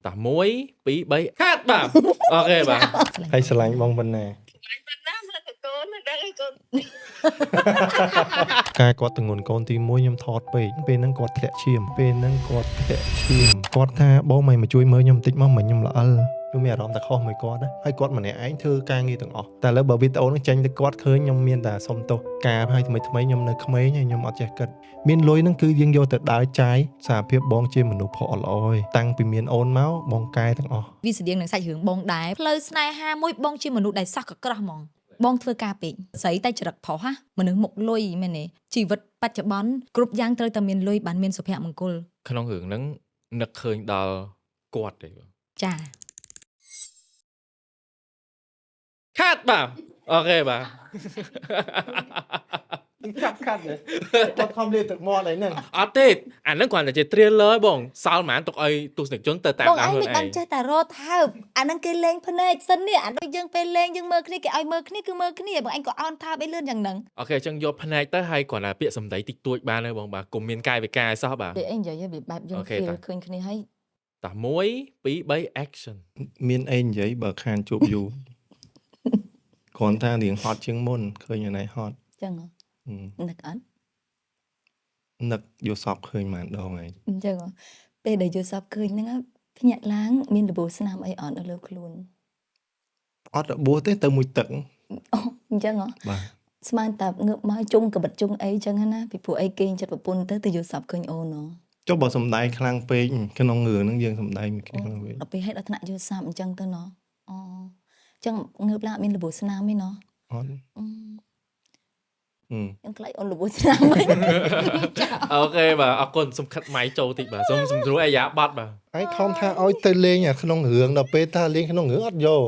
តា1 2 3ខាត់បាទអូខេបាទហើយស្រឡាញ់បងប៉ុណ្ណាកាយគាត់ទងន់កូនទី1ខ្ញុំថតពេកពេលហ្នឹងគាត់ធ្លាក់ឈាមគាត់ថាបងមិនមកជួយមើលខ្ញុំបន្តិចមកខ្ញុំល្អិលខ្ញុំមានអារម្មណ៍តែខុសមួយគាត់ហើយគាត់ម្នាក់ឯងធ្វើការងារទាំងអស់តែឥឡូវបើវីដេអូហ្នឹងចេញទៅគាត់ឃើញខ្ញុំមានតែសុំទោសការហើយថ្មីខ្ញុំនៅក្មេងខ្ញុំអត់ចេះគិតមានលុយហ្នឹងគឺយើងយកទៅដើរចាយសារភាពបងជាមនុស្សល្អល្អហើយតាំងពីមានអូនមកបងកែទាំងអស់ វាស្តៀងនឹងសាច់រឿងបងដែរផ្លូវស្នេហាមួយបងជាមនុស្សដែលសោះកក្រោះហ្មងបងធ្វើការពេកស្រីតែចរិតផុសហ่ะមនុស្សមុខលុយមែនទេជីវិតបច្ចុប្បន្នគ្រប់យ៉ាងត្រូវតែមានលុយបានមានសុភមង្គលក្នុងរឿងហ្នឹងនឹកឃើញដល់គាត់ទេចាខាត់បាទអូខេបាទចាប់ខាត់ទេគាត់ខំលេបទឹកមាត់អីហ្នឹងអត់ទេអាហ្នឹងគ្រាន់តែជា trailer បងសល់ហ្មងទុកឲ្យទស្សនិកជនទៅតាមដានខ្លួនឯងបងឯងមិនចេះតែរត់ថើបអាហ្នឹងគេលេងភ្នែកសិននេះអាដូចយើងពេលលេងយើងមើលគ្នាគេឲ្យមើលគ្នាគឺមើលគ្នាបងឯងក៏អោនថើបអីលឿនយ៉ាងហ្នឹងអូខេអញ្ចឹងយកភ្នែកទៅហើយគ្រាន់តែពាក្យសម្ដីតិចតួចបានហើយបងបាទកុំមានកាយវិការឲ្យសោះបាទពេលអីនិយាយវាបែបយើង feel ឃើញគ្នាហើយតា1 2 3 action មានអីនិយាយបើខានជួបយូរគ្រាន់តែរៀងហត់ជាងមុនឃើញណៃហត់ចឹងនឹកអត់នឹកយកសពឃើញប៉ុន្មានដងហើយអញ្ចឹងពេលដែលយកសពឃើញហ្នឹងភ្ញាក់ឡើងមានរបួសស្នាមអីអត់នៅលើខ្លួនអត់របួសទេទៅមួយទឹកអូអញ្ចឹងបាទស្មានតែងើបមកជុំកបិតជុំអីចឹងណាពីព្រោះអីគេចិត្តប្រពន្ធទៅយកសពឃើញអូនចុះបើសំដែងខ្លាំងពេកក្នុងរឿងហ្នឹងយើងសំដែងមួយគ្នាខ្លាំងពេកដល់ពេលហេតុដល់ថ្នាក់យកសពអញ្ចឹងទៅណអូអញ្ចឹងងើបឡើងមានរបួសស្នាមទេណអត់ខ្ញុំខ្លាចអូនរបួសស្នាមវិញអូខេបាទអរគុណសំខិតម៉ៃចូលតិចបាទសូមសម្រួលអាយ៉ាប័តបាទឯងខំថាឲ្យទៅលេងក្នុងរឿងដល់ពេលថាលេងក្នុងរឿងអត់យក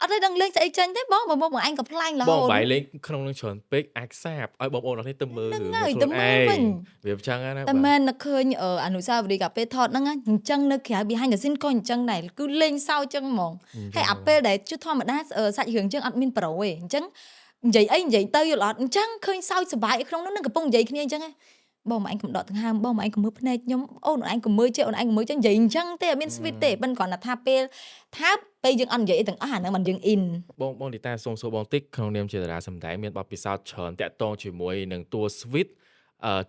អត់ទេដឹងលេងស្អីចាញ់ទេបងមកបងឯងកំ pl ាញ់រហូតបងបាយលេងក្នុងនឹងច្រើនពេកអាចសាបឲ្យបងប្អូនអរនេះទៅមើលរឿងខ្លួនឯងវាអញ្ចឹងណាតែមែននឹកឃើញអនុស្សាវរីយ៍កាពេលថតហ្នឹងអញ្ចឹងនៅក្រៅ behind the scene ក៏អញ្ចឹងដែរគឺលេងសើចអញ្ចឹងហ្មងហើយអាពេលដែលជួធម្មតាសាច់រឿងអញ្ចឹងអត់មានប្រូទេអញ្ចឹងនិយាយអីនិយាយទៅយល់អត់អញ្ចឹងឃើញសើចសប្បាយក្នុងនោះនឹងកំពុងនិយាយគ្នាអញ្ចឹងបងឯងកំដកដង្ហើមបងឯងកុំមើលភ្នែកខ្ញុំអូនឯងកុំមើលចេះអូនឯងកុំមើលចឹងនិយាយអញ្ចឹងទេអត់មាន sweet ទេមិនគ្រាន់តែថាពេលថាពេលយើងអត់និយាយអីទាំងអស់អាហ្នឹងមិនយើង in បងលីតាសូមសួរបងតិចក្នុងនាមជាតារាសម្ដែងមានបទពិសោធន៍ច្រើនតាក់ទងជាមួយនឹងតួ sweet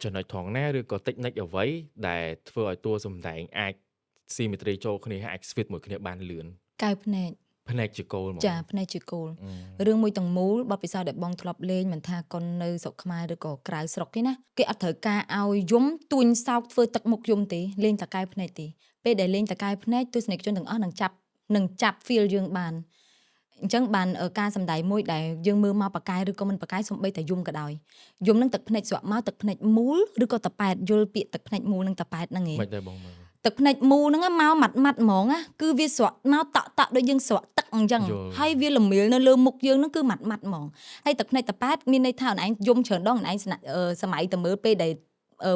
ចំណុចត្រង់ណាឬក៏ technique អ្វីដែលធ្វើឲ្យតួសម្ដែងអាច symmetry ចូលគ្នាអាច sweet មួយគ្នាបានលឿនកៅភ្នែកជាគោលហ្មងចាភ្នែកជាគោលរឿងមួយទាំងមូលបទពិសោធន៍ដែលបងធ្លាប់លេងមិនថាកូននៅស្រុកខ្មែរឬក៏ក្រៅស្រុកទេណាគេអត់ត្រូវការឲ្យយំទួញសោកធ្វើទឹកមុខយំទេលេងតកែភ្នែកទេពេលដែលលេងតកែភ្នែកទស្សនិកជនទាំងអស់នឹងចាប់ feel យើងបានអញ្ចឹងបានការសម្ដែងមួយដែលយើងមើលមកប៉ាកែឬក៏មិនប៉ាកែសំបីតែយំក៏ដោយយំនឹងទឹកភ្នែកស្រក់មកទឹកភ្នែកមូលឬក៏តប៉ែតយល់ពាក្យទឹកភ្នែកមូលនិងតប៉ែតហ្នឹងឯងមិនដែរបងមើលទឹកភ្នែកមូលហ្នឹងមកម៉ាត់ហ្មងគឺវាស្រក់មកតក់ដូចយើងស្រក់ទឹកអញ្ចឹងហើយវាល្មៀលនៅលើមុខយើងហ្នឹងគឺម៉ាត់ហ្មងហើយទឹកភ្នែកតប៉ែតមានន័យថាអូនឯងយំច្រើនដងអូនឯងសម័យតែមើលពេលដែល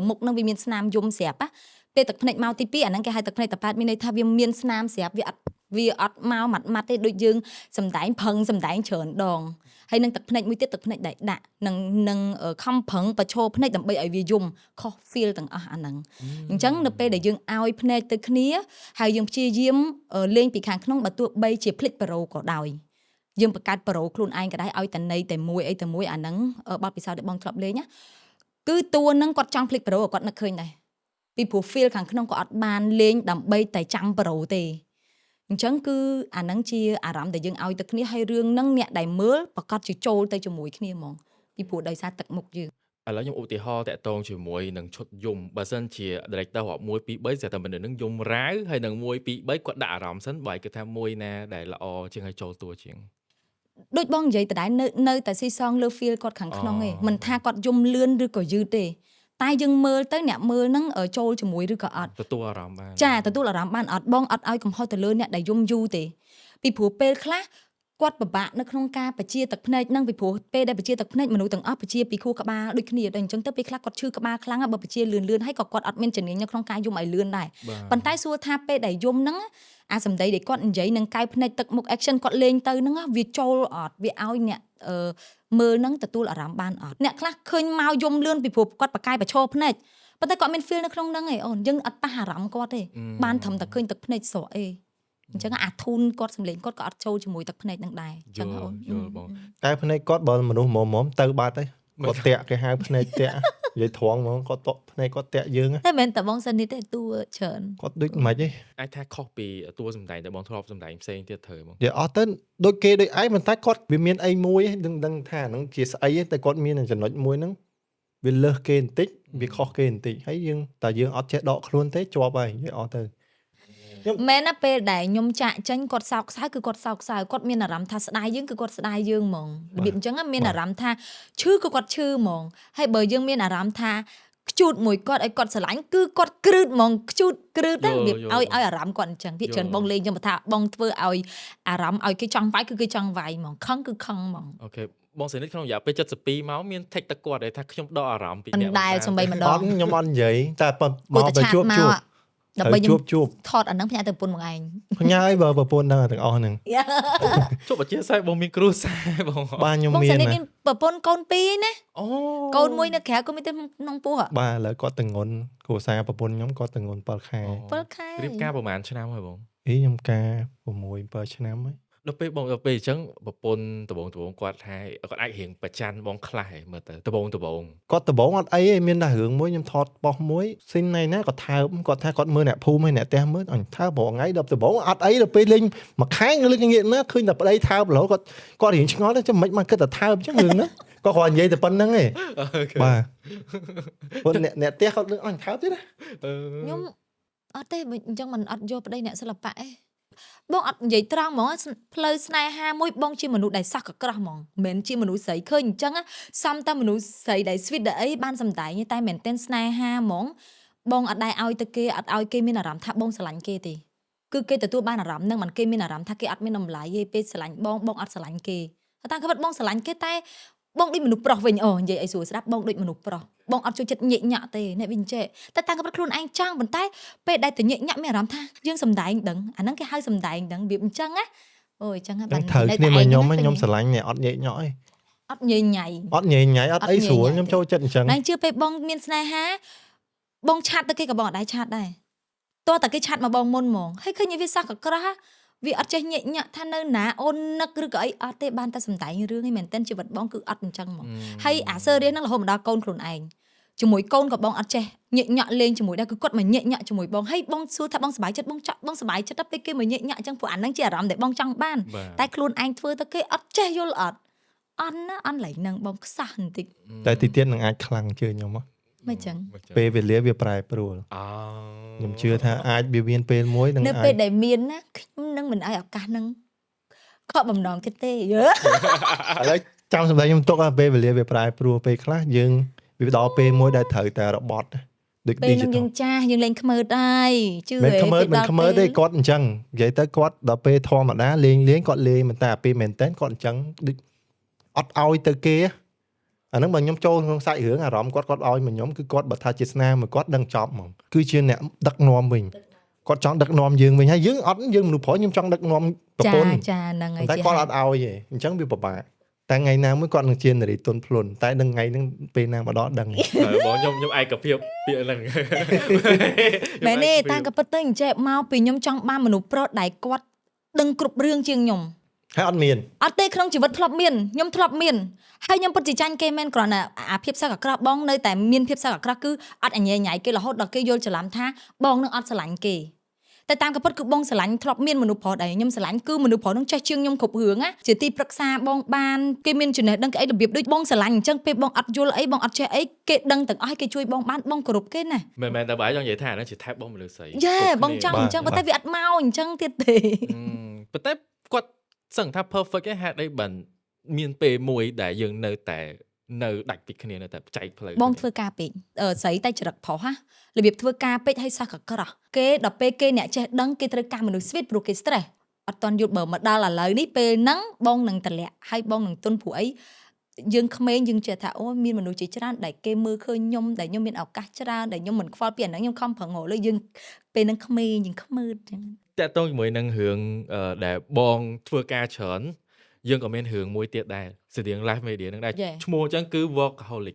មុខហ្នឹងវាមានស្នាមយំស្រាប់ពេលទឹកភ្នែកមកទី2អាហ្នឹងគេហៅទឹកភ្នែកតប៉ែតមានន័យថាវាមានស្នាមស្រាប់វាអត់មកម៉ាត់ទេដូចយើងសំដែងប្រឹងសំដែងច្រើនដងហើយនឹងទឹកភ្នែកមួយទៀតទឹកភ្នែកដែលដាក់នឹងខំប្រឹងបឈរភ្នែកដើម្បីឲ្យវាយំខុស feel ទាំងអស់អាហ្នឹងអញ្ចឹងនៅពេលដែលយើងឲ្យភ្នែកទៅគ្នាហើយយើងព្យាយាមលេងពីខាងក្នុងបើទោះបីជាភ្លេចប្រូក៏ដោយយើងបង្កើតប្រូខ្លួនឯងក៏ដែរឲ្យតែន័យតែមួយអីតែមួយអាហ្នឹងបទពិសោធន៍ដែលបងធ្លាប់លេងណាគឺតួហ្នឹងគាត់ចង់ភ្លេចប្រូគាត់នឹកឃើញដែរពីព្រោះ feel ខាងក្នុងក៏អត់បានលេងដើម្បីតែចាំប្រូទេអញ្ចឹងគឺអាហ្នឹងជាអារម្មណ៍ដែលយើងឲ្យទៅគ្នាហើយរឿងហ្នឹងអ្នកដែលមើលប្រកាសជាចូលទៅជាមួយគ្នាហ្មងពីព្រោះដោយសារទឹកមុខយើងឥឡូវខ្ញុំឧទាហរណ៍តាក់ទងជាមួយនឹងឈុតយំបើសិនជា director រាប់1 2 3ស្រាប់តែមនុស្សនឹងយំរាវហើយនឹង1 2 3គាត់ដាក់អារម្មណ៍សិនបើគេថាមួយណាដែលល្អជាងឲ្យចូលតួជាងដូចបងនិយាយដដែលនៅតែស៊ីសងលើ feel គាត់ខាងក្នុងឯងមិនថាគាត់យំលឿនឬក៏យឺតទេតែយើងមើលទៅអ្នកមើលហ្នឹងចូលជាមួយឬក៏អត់ទទួលអារម្មណ៍បានចាទទួលអារម្មណ៍បានអត់បងអត់ឲ្យកំហុសទៅលើអ្នកដែលយំយូរទេពីព្រោះពេលខ្លះគាត់ពិបាកនៅក្នុងការបជាទឹកភ្នែកហ្នឹងពីព្រោះពេលដែលបជាទឹកភ្នែកមនុស្សទាំងអស់បជាពីខួរក្បាលដូចគ្នាតែអញ្ចឹងទៅពេលខ្លះគាត់ឈឺក្បាលខ្លាំងបើបជាលឿនហើយក៏គាត់អត់មានជំនាញនៅក្នុងការយំឲ្យលឿនដែរប៉ុន្តែសួរថាពេលដែលយំហ្នឹងអាសម្ដីដែលគាត់និយាយនឹងកែភ្នែកទឹកមុខ action គាត់លេងទៅហ្នឹងវាចូលអត់វាឲ្យអ្នកមើលហ្នឹងទទួលអារម្មណ៍បានអត់អ្នកខ្លះឃើញមកយំលឿនពីព្រោះគាត់បកាយប្រឈរភ្នែក ប៉ុន្តែគាត់មាន feel នៅក្នុងហ្នឹងឯងអូនយើងអត់ប៉ះអារម្មណ៍គាត់ទេបានត្រឹមតែឃើញទឹកភ្នែកស្រក់អីអញ្ចឹងអាធូនគាត់សម្លេងគាត់ក៏អត់ចូលជាមួយទឹកភ្នែកហ្នឹងដែរអញ្ចឹងអូន យល់បង តែភ្នែកគាត់បើមនុស្សមុំទៅបាត់ហើយគាត់តាក់គេហៅភ្នែកតាក់និយាយត្រង់ហ្មងគាត់តក់ភ្នែកគាត់តាក់យើង តែមិនតែបងសិននេះទេតួច្រើន គាត់ដូចមិនទេ អាចថាខុសពីតួសម្ដែងតែបងធ្លាប់សម្ដែងផ្សេងទៀតត្រូវហ្មង និយាយអត់ទៅដូចគេដូចឯងប៉ុន្តែគាត់វាមានអីមួយដឹងថាហ្នឹងជាស្អីតែគាត់មានចំណុចមួយហ្នឹងវាលើសគេបន្តិចវាខុសគេបន្តិចហើយយើងតែយើងអត់ចេះដកខ្លួនទេជាប់ហើយនិយាយអត់ទៅ មែនណាពេលដែលខ្ញុំចាក់ចេញគាត់សោកសៅគឺគាត់សោកសៅគាត់មានអារម្មណ៍ថាស្ដាយយើងគឺគាត់ស្ដាយយើងហ្មងរបៀបអញ្ចឹងមានអារម្មណ៍ថាឈឺគឺគាត់ឈឺហ្មងហើយបើយើងមានអារម្មណ៍ថាខ្ជូតមួយគាត់ឲ្យគាត់ស្រឡាញ់គឺគាត់គ្រឺតហ្មងខ្ជូតគ្រឺតរបៀបឲ្យអារម្មណ៍គាត់អញ្ចឹងវាច្រើនបងលេងខ្ញុំថាបងធ្វើឲ្យអារម្មណ៍ឲ្យគេចង់វាយគឺគេចង់វាយហ្មងខឹងគឺខឹងហ្មង អូខេបងសិននេះក្នុងរយៈពេល72ម៉ោងមាន take ទឹកគាត់ថាខ្ញុំដកអារម្មណ៍ពី មិនដែលសំបីម្ដ អ ង ត់ខ្ញុំអត់និយាយតែមកទៅជួប ដើម្បីខ្ញុំ ជួប ថតអាហ្នឹងផ្ញើទៅប្រពន្ធមកឯង ផ្ញើឲ្យបើប្រពន្ធហ្នឹងទាំងអស់ហ្នឹង ជួបអធិស្ឋានបងមានគ្រូសារបង បាទខ្ញុំ បង មាន សិននេះ ណា មានប្រពន្ធកូន2ឯណា អូ កូនមួយនៅក្រៅក៏មានទៅក្នុងពោះ បាទឥឡូវគាត់តងន់គ្រួសារប្រពន្ធខ្ញុំគាត់តងន់7ខែ 7ខែ រៀបការប្រហែលឆ្នាំហើយបង អីខ្ញុំការ6 7ឆ្នាំហើយ ដល់ពេលបងដល់ពេលអញ្ចឹងប្រពន្ធដបងគាត់ថាគាត់អាចរៀងប្រច័ណ្ឌបងខ្លះហ៎មើលទៅដបង គាត់ដំបងអត់អីទេមានតែរឿងមួយខ្ញុំថតបោះមួយស៊ីនណៃណាគាត់ថើបគាត់ថាគាត់មើលអ្នកភូមិហើយអ្នកផ្ទះមើលអញថើបប្រហងៃដល់ដំបងអត់អីដល់ពេលលេងមួយខែលេងងាកណាឃើញតែប្តីថើបរហូតគាត់រៀងឆ្ងល់ទៅចាំមិនមកគិតតែថើបអញ្ចឹងរឿងហ្នឹងគាត់គ្រាន់និយាយតែប៉ុណ្្នឹងឯងបាទគាត់អ្នកផ្ទះគាត់លើអញថើបទៀតណា ខ្ញុំអត់ទេអញ្ចឹងមិនអត់យកប្តីអ្នកសិល្បៈទេបងអត់និយាយត្រង់ហ្មងផ្លូវស្នេហាមួយបងជាមនុស្សដែលសោះកក្រោះហ្មងមិនមែនជាមនុស្សស្រីឃើញអញ្ចឹងសំតែមនុស្សស្រីដែល sweet ដែលអីបានសម្ដែងតែមែនតែនស្នេហាហ្មងបងអត់ដែរឲ្យទៅគេអត់ឲ្យគេមានអារម្មណ៍ថាបងស្រឡាញ់គេទេគឺគេទទួលបានអារម្មណ៍ហ្នឹងមិនគេមានអារម្មណ៍ថាគេអត់មានតម្លៃទេពេលស្រឡាញ់បងអត់ស្រឡាញ់គេតាមក្បិតបងស្រឡាញ់គេតែបងដូចមនុស្សប្រុសវិញអូនិយាយអីស្រួលស្ដាប់បងដូចមនុស្សប្រុសបងអត់ចូលចិត្តញិកញាក់ទេអ្នកវិញចេះតែតាមក្បិតខ្លួនឯងចង់ប៉ុន្តែពេលដែលទៅញិកញាក់មានអារម្មណ៍ថាយើងសំដែងដឹងអាហ្នឹងគេហៅសំដែងដឹងវាអញ្ចឹងណាអូយអញ្ចឹង បានត្រូវគ្នាមកខ្ញុំស្រឡាញ់អ្នកអត់ញែកញក់ឯង អត់ញ៉ៃញ៉ៃ អត់ញ៉ៃញ៉ៃអត់អីស្រួលខ្ញុំចូលចិត្តអញ្ចឹង តែជឿពេលបងមានស្នេហាបងឆាតទៅគេក៏បងអត់ដែរឆាតដែរតោះតែគេឆាតមកបងមុនហ្មងហើយឃើញវាសោះកក្រោះវាអត់ចេះញែកញាក់ថានៅណាអូននឹកឬក៏អីអត់ទេបានតែសំដែងរឿងឯងមែនតើជីវិតបងគឺអត់អញ្ចឹងហ្មងហើយអាសើរៀនហ្នឹងរហូតមកដល់កូនខ្លួនឯងជាមួយកូនក៏បងអត់ចេះញែកញាក់លេងជាមួយដែរគឺគាត់មកញែកញាក់ជាមួយបងហើយបងសួរថាបងសប្បាយចិត្តបងចង់បងសប្បាយចិត្តទៅពេលគេមកញែកញាក់អញ្ចឹងព្រោះអាហ្នឹងជាអារម្មណ៍ដែលបងចង់បានតែខ្លួនឯងធ្វើទៅគេអត់ចេះយល់អត់អន់ណាអន់ឡែងហ្នឹងបងខ្សោះបន្តិច តែទីទៀតនឹងអាចខ្លាំងជឿខ្ញុំហ៎ មិនចឹង ពេលវេលាវាប្រែប្រួល អូ ខ្ញុំជឿថាអាចវាមានពេលមួយនឹង នៅ អាច ពេលដែលមានណាខ្ញុំនឹងមិនឲ្យឱកាសហ្នឹងខកបំណងទៀតទេយើ ឥឡូវចាំសម្រាប់ខ្ញុំទុកឲ្យពេលវេលាវាប្រែប្រួលពេលខ្លះយើងវាដល់ពេលមួយដែលត្រូវតែរបត់ដូច ពេលហ្នឹង digital យើងចាស់យើងលេងខ្មើតហើយជឿ មិន ហ៎ ខ្មើមិនខ្មើទេគាត់អញ្ចឹងនិយាយទៅគាត់ដល់ពេលធម្មតាលេងគាត់លេងមិនតែពេលមែនតើគាត់អញ្ចឹងដូចអត់ឲ្យទៅគេអាហ្នឹងបើខ្ញុំចូលក្នុងសាច់រឿងអារម្មណ៍គាត់ឲ្យមកខ្ញុំគឺគាត់បើថាជាស្នាមគាត់ដឹងចប់ហ្មងគឺជាអ្នកដឹកនាំវិញគាត់ចង់ដឹកនាំយើងវិញហើយយើងអត់យើងមនុស្សប្រុសខ្ញុំចង់ដឹកនាំប្រពន្ធ ចាហ្នឹងហើយ តែគាត់អត់ឲ្យទេអញ្ចឹងវាពិបាកតែថ្ងៃណាមួយគាត់នឹងជានារីទុនភ្លុនតែដល់ថ្ងៃហ្នឹងពេលណាមកដល់ដឹង បងខ្ញុំឯកភាពពាក្យហ្នឹង មែនទេតាំងក៏ពិតទៅអញ្ចឹងមកពីខ្ញុំចង់បានមនុស្សប្រុសដែលគាត់ដឹងគ្រប់រឿងជាងខ្ញុំ ហើយអត់មាន អត់ទេក្នុងជីវិតធ្លាប់មានខ្ញុំធ្លាប់មានហើយខ្ញុំពិតជាចាញ់គេមែនគ្រាន់តែអាភាពសឹកអាក្រក់បងនៅតែមានភាពសឹកអាក្រក់គឺអត់អញ្ញែញ៉ៃគេរហូតដល់គេយល់ច្រឡំថាបងនឹងអត់ស្រឡាញ់គេតែតាមក៏ពិតគឺបងស្រឡាញ់ធ្លាប់មានមនុស្សប្រុសដែរខ្ញុំស្រឡាញ់គឺមនុស្សប្រុសនឹងចេះជាងខ្ញុំគ្រប់រឿងណាជាទីប្រឹក្សាបងបានគេមានចំណេះដឹងគេអីរបៀបដូចបងស្រឡាញ់អញ្ចឹងពេលបងអត់យល់អីបងអត់ចេះអីគេដឹងទាំងអស់គេជួយបងបានបងគោរពគេណា មែនតែបើចង់និយាយថាហ្នឹងជាថែបបងមនុស្សស្រី យេបងចង់អញ្ចឹងប៉ុន្តែវាអត់មកអញ្ចឹងទៀតទេ ប៉ុន្តែគាត់សឹងថា perfect ឯហេតុអីបានមានពេលមួយដែលយើងនៅតែនៅដាច់ពីគ្នានៅតែចែកផ្លូវ បងធ្វើការពេកស្រីតែចរិតប្រុសហ่ะរបៀបធ្វើការពេកឲ្យសោះកក្រោះគេដល់ពេលគេអ្នកចេះដឹងគេត្រូវការមនុស្ស sweet ព្រោះគេ stress អត់តន់យល់បើមកដល់ឥឡូវនេះពេលហ្នឹងបងនឹងតម្លាក់ហើយបងនឹងទុនព្រោះអីយើងក្មេងយើងចេះថាអូមានមនុស្សជាច្រើនដែលគេមើលឃើញខ្ញុំដែលខ្ញុំមានឱកាសច្រើនដែលខ្ញុំមិនខ្វល់ពីអាហ្នឹងខ្ញុំខំប្រឹងរកលើយើងពេលហ្នឹងក្មេងយើងខ្មើតអញ្ចឹង តាក់ទងជាមួយនឹងរឿងដែលបងធ្វើការច្រើន យើងក៏មានរឿងមួយទៀតដែរស្តៀង live media នឹងដែរ Yeah. ឈ្មោះអញ្ចឹងគឺ workaholic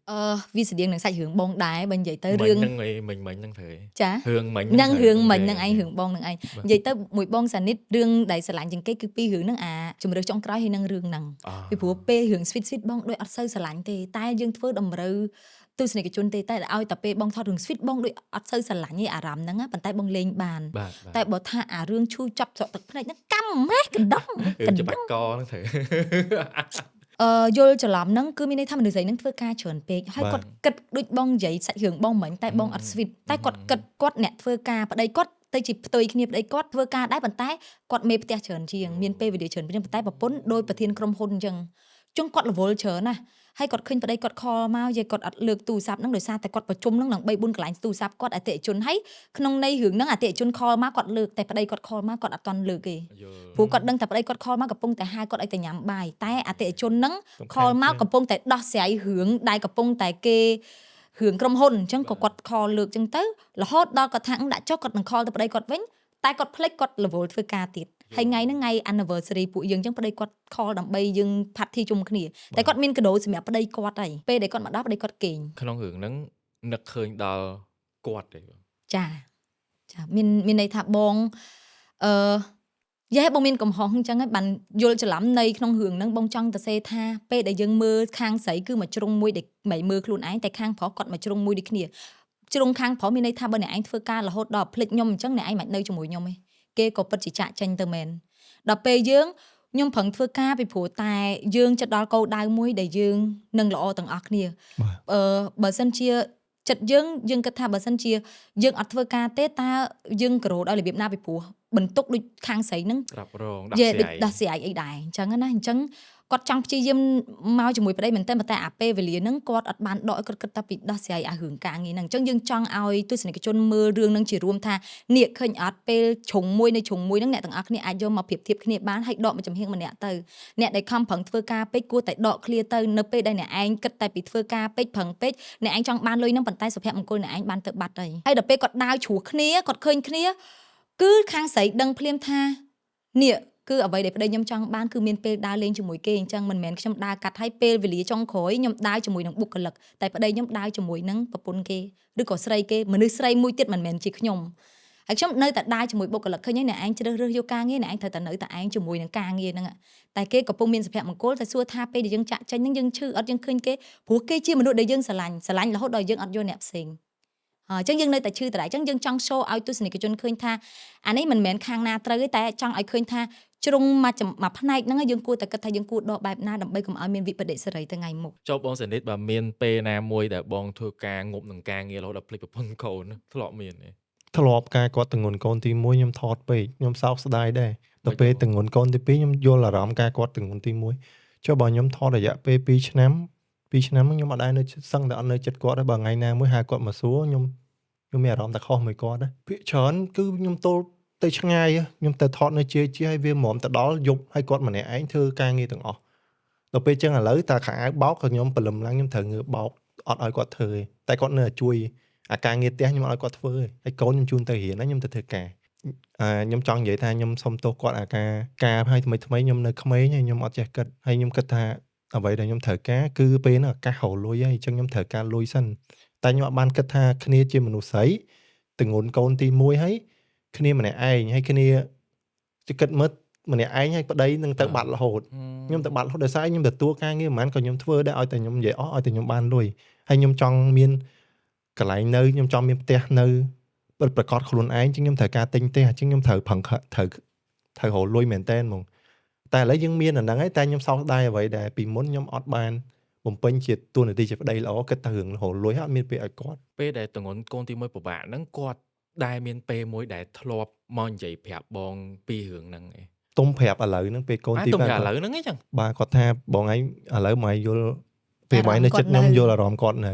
វាស្តៀងនឹងសាច់រឿងបងដែរបើនិយាយទៅ មិ រឿង ញហ្នឹងឯងមិញហ្នឹងត្រូវ ចា រឿងមិញ ហ្នឹងរឿងមិញ ត្រូវ ហ្នឹងឯង Yeah. រឿងបងហ្នឹងឯង បាទ និយាយទៅមួយបងសានិតរឿងដែលស្រឡាញ់ជាងគេគឺពីររឿងហ្នឹងអាជំរឿសចុងក្រោយហើយនឹងរឿងហ្នឹង អ ពីព្រោះពេលរឿង sweet sweet បងដូចអត់សូវស្រឡាញ់ទេតែយើងធ្វើតម្រូវទស្សនិកជនទេតែឲ្យតែពេលបងថតរឿង sweet បងដូចអត់សូវស្រឡាញ់ទេអារម្មណ៍ហ្នឹងណាប៉ុន្តែបងលេងបាន បាទ តែបើថាអារឿងឈូចាប់ស្រក់ទឹកភ្នែកហ្នឹងកម្មម៉េះកណ្ដុង រឿងច្បាច់កហ្នឹងត្រូវ យល់ច្រឡំហ្នឹងគឺមានន័យថាមនុស្សស្រីហ្នឹងធ្វើការច្រើនពេកហើយគាត់គិតដូចបងនិយាយសាច់រឿងបងមិញតែបងអត់ sweet តែគាត់គិតគាត់អ្នកធ្វើការប្តីគាត់ទៅជាផ្ទុយគ្នាប្តីគាត់ធ្វើការដែរប៉ុន្តែគាត់មេផ្ទះច្រើនជាងមានពេលវេលាច្រើនប៉ុន្តែប្រពន្ធដោយប្រធានក្រុមហ៊ុនអញ្ចឹងជុំគាត់រវល់ច្រើនណាស់ហើយគាត់ឃើញប្តីគាត់ខលមកយាយគាត់អត់លើកទូរស័ព្ទហ្នឹងដោយសារតែគាត់ប្រជុំហ្នឹងនឹង3 4កន្លែងទូរស័ព្ទគាត់អតិថិជនហើយក្នុងន័យរឿងហ្នឹងអតិថិជនខលមកគាត់លើកតែប្តីគាត់ខលមកគាត់អត់ទាន់លើកទេ យល់ ព្រោះគាត់ដឹងតែប្តីគាត់ខលមកកំពុងតែហៅគាត់ឲ្យទៅញ៉ាំបាយតែអតិថិជនហ្នឹង សំ ខ ខាន់ លមក ជាង កំពុងតែដោះស្រាយរឿងដែលកំពុងតែគេរឿងក្រុមហ៊ុនអញ្ចឹងក៏គាត់ខលលើកអញ្ចឹងទៅរហូតដល់គាត់ថាដាក់ចុះគាត់នឹងខលទៅប្តីគាត់វិញតែគាត់ភ្លេចគាត់រវល់ធ្វើការទៀតហើយថ្ងៃហ្នឹងថ្ងៃ anniversary ពួកយើងអញ្ចឹងប្តីគាត់ខលដើម្បីយើង party ជុំគ្នាតែគាត់មានកាដូសម្រាប់ប្តីគាត់ហើយពេលដែលគាត់មកដល់ប្តីគាត់គេង ក្នុងរឿងហ្នឹងនឹកឃើញដល់គាត់ទេបង ចាមានន័យថាបងយ៉ែបងមានកំហុសអញ្ចឹងហើយបានយល់ច្រឡំនៃក្នុងរឿងហ្នឹងបងចង់ទៅសេថាពេលដែលយើងមើលខាងស្រីគឺមកជ្រុងមួយដែលមិនមើលខ្លួនឯងតែខាងប្រុសគាត់មកជ្រុងមួយដូចគ្នាជ្រុងខាងប្រុសមានន័យថាបើអ្នកឯងធ្វើការរហូតដល់ភ្លេចខ្ញុំអញ្ចឹងអ្នកឯងមិននៅជាមួយខ្ញុំទេគេក៏ពិតជាចាក់ចេញទៅមែនដល់ពេលយើងខ្ញុំប្រឹងធ្វើការពីព្រោះតែយើងចិត្តដល់គោលដៅមួយដែលយើងនឹងល្អទាំងអស់គ្នា បាទ បើសិនជាចិត្តយើងគិតថាបើសិនជាយើងអត់ធ្វើការទេតើយើងក្រោតឲ្យរបៀបណាពីព្រោះបន្ទុកដូចខាងស្រីហ្នឹង ក្រាប់រងដោះ យេ ស្រាយ ដោះស្រាយអីដែរអញ្ចឹងណាអញ្ចឹងគាត់ចង់ព្យាយាមមកជាមួយប្តីមែនតើប៉ុន្តែអាពេលវេលាហ្នឹងគាត់អត់បានដកឲ្យគាត់គិតតែពីដោះស្រាយអារឿងការងារហ្នឹងអញ្ចឹងយើងចង់ឲ្យទស្សនិកជនមើលរឿងហ្នឹងជារួមថានេះឃើញអត់ពេលជ្រុងមួយនៅជ្រុងមួយហ្នឹងអ្នកទាំងអស់គ្នាអាចយកមកប្រៀបធៀបគ្នាបានហើយដកមកចំហៀងម្នាក់ទៅអ្នកដែលខំប្រឹងធ្វើការពេកគួរតែដកឃ្លាទៅនៅពេលដែលអ្នកឯងគិតតែពីធ្វើការពេកប្រឹងពេកអ្នកឯងចង់បានលុយហ្នឹងប៉ុន្តែសុភមង្គលអ្នកឯងបានទៅបាត់ហើយដល់ពេលគាត់ដាវជ្រោះគ្នាគាត់ឃើញគ្នាគឺខាងស្រីដឹងភ្លាមថានេះគឺអ្វីដែលប្តីខ្ញុំចង់បានគឺមានពេលដើរលេងជាមួយគេអញ្ចឹងមិនមែនខ្ញុំដើរកាត់ឲ្យពេលវេលាចុងក្រោយខ្ញុំដើរជាមួយនឹងបុគ្គលិកតែប្តីខ្ញុំដើរជាមួយនឹងប្រពន្ធគេឬក៏ស្រីគេមនុស្សស្រីមួយទៀតមិនមែនជាខ្ញុំហើយខ្ញុំនៅតែដើរជាមួយបុគ្គលិកឃើញហើយអ្នកឯងជ្រើសរើសយកការងារអ្នកឯងត្រូវតែនៅតែឯងជាមួយនឹងការងារហ្នឹងតែគេកំពុងមានសុភមង្គលតែសួរថាពេលដែលយើងចាក់ចេញហ្នឹងយើងឈឺអត់យើងឃើញគេព្រោះគេជាមនុស្សដែលយើងស្រឡាញ់រហូតដល់យើងអត់យកអ្នកផ្សេងអញ្ចឹងយើងនៅតែឈឺតដែរអញ្ចឹងយើងចង់ show ឲ្យទស្សនិកជនឃើញថាអានេះមិនមែនខាងណាត្រូវទេតែចង់ឲ្យឃើញថាជ្រុងមកផ្នែកហ្នឹងយើងគួរតែគិតថាយើងគួរដកបែបណាដើម្បីកុំឲ្យមានវិបត្តិសេរីទៅថ្ងៃមុខ ចូលបងសនិតបើមានពេលណាមួយដែលបងធ្វើការងប់នឹងការងាររហូតដល់ភ្លេចប្រពន្ធកូនធ្លាប់មានទេ ធ្លាប់ការគាត់ទងន់កូនទី1ខ្ញុំថតពេកខ្ញុំសោកស្ដាយដែរដល់ពេលទងន់កូនទី2ខ្ញុំយល់អារម្មណ៍ការគាត់ទងន់ទី1ចុះបើខ្ញុំថតរយៈពេល2ឆ្នាំហ្នឹងខ្ញុំអត់ដែរនៅសឹងតែអត់នៅចិត្តគាត់ដែរបើថ្ងៃណាមួយហៅគាត់មកសួរខ្ញុំមានអារម្មណ៍តែខុសមួយគាត់ដែរពាក្យច្រើនគឺខ្ញុំទល់ទៅឆ្ងាយខ្ញុំទៅថតនៅជាឲ្យវាមុំទៅដល់យប់ឲ្យគាត់ម្នាក់ឯងធ្វើការងារទាំងអស់ដល់ពេលចឹងឥឡូវតាខោអាវបោកក៏ខ្ញុំព្រលឹមឡើងខ្ញុំត្រូវងើបោកអត់ឲ្យគាត់ធ្វើទេតែគាត់នៅជួយអាការងារផ្ទះខ្ញុំអត់ឲ្យគាត់ធ្វើទេហើយកូនខ្ញុំជូនទៅរៀនណាខ្ញុំទៅធ្វើការខ្ញុំចង់និយាយថាខ្ញុំសុំទោសគាត់អាការឲ្យថ្មីខ្ញុំនៅក្មេងហើយខ្ញុំអត់ចេះគិតហើយខ្ញុំគិតថាអ្វីដែលខ្ញុំត្រូវការគឺពេលហ្នឹងឱកាសរកលុយហើយអញ្ចឹងខ្ញុំត្រូវការលុយសិនតែខ្ញុំអត់បានគិតថាគ្នាជាមនុស្សស្រីទងន់កូនទី1ហើយគ្នាម្នាក់ឯងហើយគ្នាជិះគិតមើលម្នាក់ឯងហើយប្តីនឹងទៅបាត់រហូតខ្ញុំទៅបាត់រហូតដោយសារខ្ញុំទទួលការងារមិនក៏ខ្ញុំធ្វើដែរឲ្យតែខ្ញុំនិយាយអស់ឲ្យតែខ្ញុំបានលុយហើយខ្ញុំចង់មានកន្លែងនៅខ្ញុំចង់មានផ្ទះនៅប្រកបខ្លួនឯងជាងខ្ញុំត្រូវការទិញផ្ទះជាងខ្ញុំត្រូវប្រឹងត្រូវរកលុយមែនតើហ្មងតែឥឡូវយើងមានអាហ្នឹងហើយតែខ្ញុំសោកស្ដាយអ្វីដែលពីមុនខ្ញុំអត់បានបំពេញជាទួនាទីជាប្តីល្អគិតតែរឿងរកលុយហើយអត់មានពេលឲ្យគាត់ពេលដែលទងន់កូនទី1ពិបាកហ្នឹងគាត់ដែលមានពេលមួយដែលធ្លាប់មកនិយាយប្រាប់បងពីរឿងហ្នឹងឯងទុំប្រាប់ឥឡូវហ្នឹងពេលកូនទី2ទុំប្រាប់ឥឡូវហ្នឹងឯងចឹងបាទគាត់ថាបងឯងឥឡូវមកយល់ពេលបងឯងនៅចិត្តខ្ញុំយល់អារម្មណ៍គាត់ន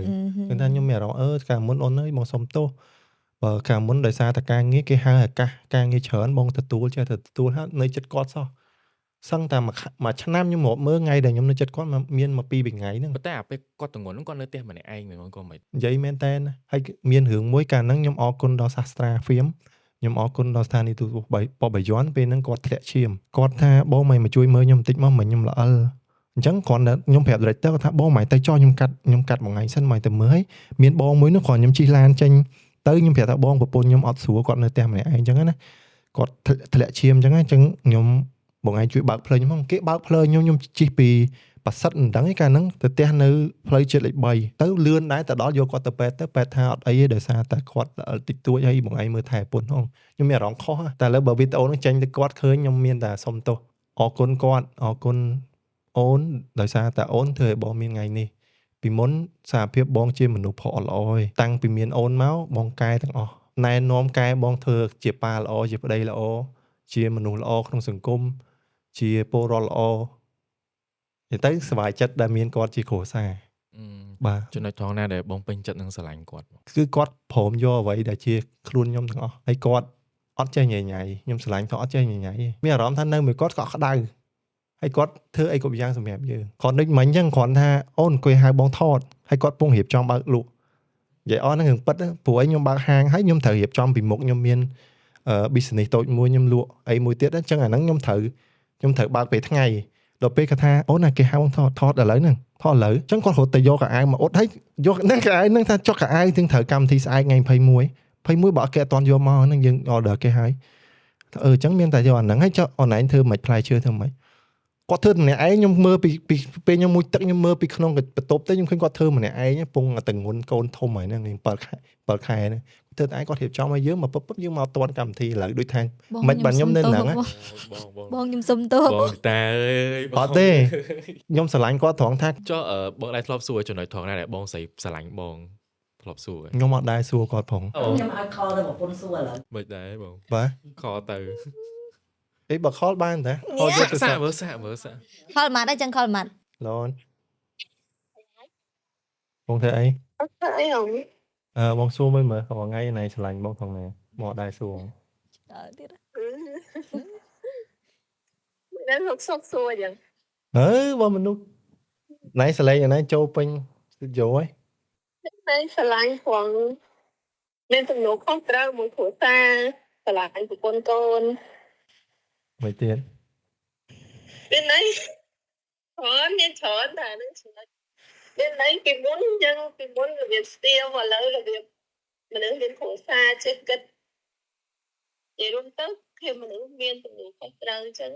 ៅគាត់ថាខ្ញុំមានអារម្មណ៍កាលមុនអូនអើយបងសុំទោសបើកាលមុនដោយសារតែការងារគេហៅឱកាសការងារច្រើនបងទទួលចេះតែទទួលហើយនៅចិត្តគាត់សោះសឹងតែមួយឆ្នាំខ្ញុំមកមើលថ្ងៃដែលខ្ញុំនៅចិត្តគាត់មានមក2ថ្ងៃហ្នឹងប៉ុន្តែអាពេលគាត់ទងន់ហ្នឹងគាត់នៅផ្ទះម្នាក់ឯងមែនបងក៏មិននិយាយមែនតើហើយមានរឿងមួយកាលហ្នឹងខ្ញុំអរគុណដល់សាស្ត្រាហ្វៀម ខ្ញុំអរគុណដល់ស្ថានីយទូតបបយ័នពេលហ្នឹងគាត់ធ្លាក់ឈាមគាត់ថាបងមិនមកជួយមើលខ្ញុំបន្តិចមកមិនខ្ញុំល្អិលអញ្ចឹងគ្រាន់តែខ្ញុំប្រាប់ director គាត់ថាបងមិនទៅចោះខ្ញុំកាត់មួយថ្ងៃសិនមកទៅមើលហើយមានបងមួយនោះគ្រាន់ខ្ញុំជិះឡានចេញទៅខ្ញុំប្រាប់ថាបងប្រពន្ធខ្ញុំអត់ស្រួលគាត់នៅផ្ទះម្នាក់ឯងអញ្ចឹងណាគាត់ធ្លាក់ឈាមអញ្ចឹងខ្ញុំបងឯងជួយបើកភ្លើងខ្ញុំគេបើកភ្លើងខ្ញុំជិះពីប៉ាសិតមិនដឹងឯកាលហ្នឹងទៅផ្ទះនៅផ្លូវជាតិលេខ3ទៅលឿនដែរទៅដល់យកគាត់ទៅពេទ្យទៅពេទ្យថាអត់អីទេដោយសារតែគាត់តិចតួចហើយបងឯងមើលថែប្រពន្ធហ្នឹងខ្ញុំមានអារម្មណ៍ខុសតែឥឡូវបើវីដេអូហ្នឹងចេញទៅគាត់ឃើញខ្ញុំមានតែសុំទោសអរគុណគាត់អរគុណអូនដោយសារតែអូនធ្វើឲ្យបងមានថ្ងៃនេះពីមុនសារភាពបងជាមនុស្សល្អល្អហើយតាំងពីមានអូនមកបងកែទាំងអស់ណែនាំកែបងធ្វើជាប៉ាល្អជាប្តីល្អជាមនុស្សល្អក្នុងសង្គមជាពលរដ្ឋល្អនិយាយទៅសប្បាយចិត្តដែលមានគាត់ជាគ្រួសារបាទចំណុចត្រង់ណាដែលបងពេញចិត្តនឹងស្រឡាញ់គាត់គឺគាត់ព្រមយកអ្វីដែលជាខ្លួនខ្ញុំទាំងអស់ហើយគាត់អត់ចេះញញ៉ៃខ្ញុំស្រឡាញ់គាត់អត់ចេះញញ៉ៃមានអារម្មណ៍ថានៅមួយគាត់ក៏ក្តៅហើយគាត់ធ្វើអីគ្រប់យ៉ាងសម្រាប់យើងគាត់ដូចមិញអញ្ចឹងគ្រាន់ថាអូនអង្គុយហៅបងថតហើយគាត់ពងរៀបចំបើកលក់និយាយអស់ហ្នឹងរឿងពិតព្រោះខ្ញុំបើកហាងហើយខ្ញុំត្រូវរៀបចំពីមុខខ្ញុំមាន business តូចមួយខ្ញុំលក់អីមួយទៀតអញ្ចឹងអាហ្នឹងខ្ញុំត្រូវបើកពេលថ្ងៃដល់ពេលគាត់ថាអូនណាគេហៅបងថតឥឡូវហ្នឹងថតឥឡូវអញ្ចឹងគាត់រត់ទៅយកកៅអៅមកអ៊ុតហើយយកហ្នឹងកៅអៅហ្នឹងថាចុះកៅអៅទាំងត្រូវកម្មវិធីស្អែកថ្ងៃ21បើគេអត់តន់យកមកហ្នឹងយើង order គេហើយអញ្ចឹងមានតែយកអាហ្នឹងហើយចុះអនឡាញធ្វើមិនផ្លែឈើធ្វើមិនគាត់ធ្វើម្នាក់ឯងខ្ញុំមើលពីពេលខ្ញុំមួយទឹកខ្ញុំមើលពីក្នុងបន្ទប់ទៅខ្ញុំឃើញគាត់ធ្វើម្នាក់ឯងពងតងន់កូនធំហើយហ្នឹង7ខែហ្នឹងធ្វើតែឯងគាត់រៀបចំឲ្យយើងមកពុបយើងមកតន់កម្មវិធីឥឡូវដូចថាមិនបានខ្ញុំនៅហ្នឹងបងខ្ញុំសុំទោសបងតាអើយអត់ទេខ្ញុំស្រឡាញ់គាត់ត្រង់ថាចុះបងដែរធ្លាប់សួរចំណុចត្រង់ណាដែលបងស្រីស្រឡាញ់បងធ្លាប់សួរខ្ញុំអត់ដែរសួរគាត់ផងខ្ញុំឲ្យខលទៅប្រពន្ធសួរឥឡូវមិនដែរបងបាទខលទៅអីបើខលបានតាខលយកទៅសាកមើលខលម៉ាត់អីចឹងខលម៉ាត់ឡនបងធ្វើអីអត់ធ្វើអីហងបងសួរមើលរាល់ថ្ងៃណៃឆ្លាញ់បងផងណាមកដែរសួរដល់ទៀតមិនដឹងលោកសុកសួរអញ្ចឹងបងមនុស្សណៃសលេងណៃចូលពេញស្ទូឌីយោហើយណៃឆ្លាញ់ផងមានទំនួលខុសត្រូវមួយគ្រួសារឆ្លាញ់ប្រពន្ធកូនមួយទៀតមានន័យមានច្រើនតែនឹងចំណុចមានន័យពីមុនអញ្ចឹងពីមុនរបៀបស្ទាវឥឡូវរបៀបមនុស្សមានគ្រួសារចេះគិតនិយាយរួមទៅគឺមនុស្សមានទំនួលខុសត្រូវអញ្ចឹង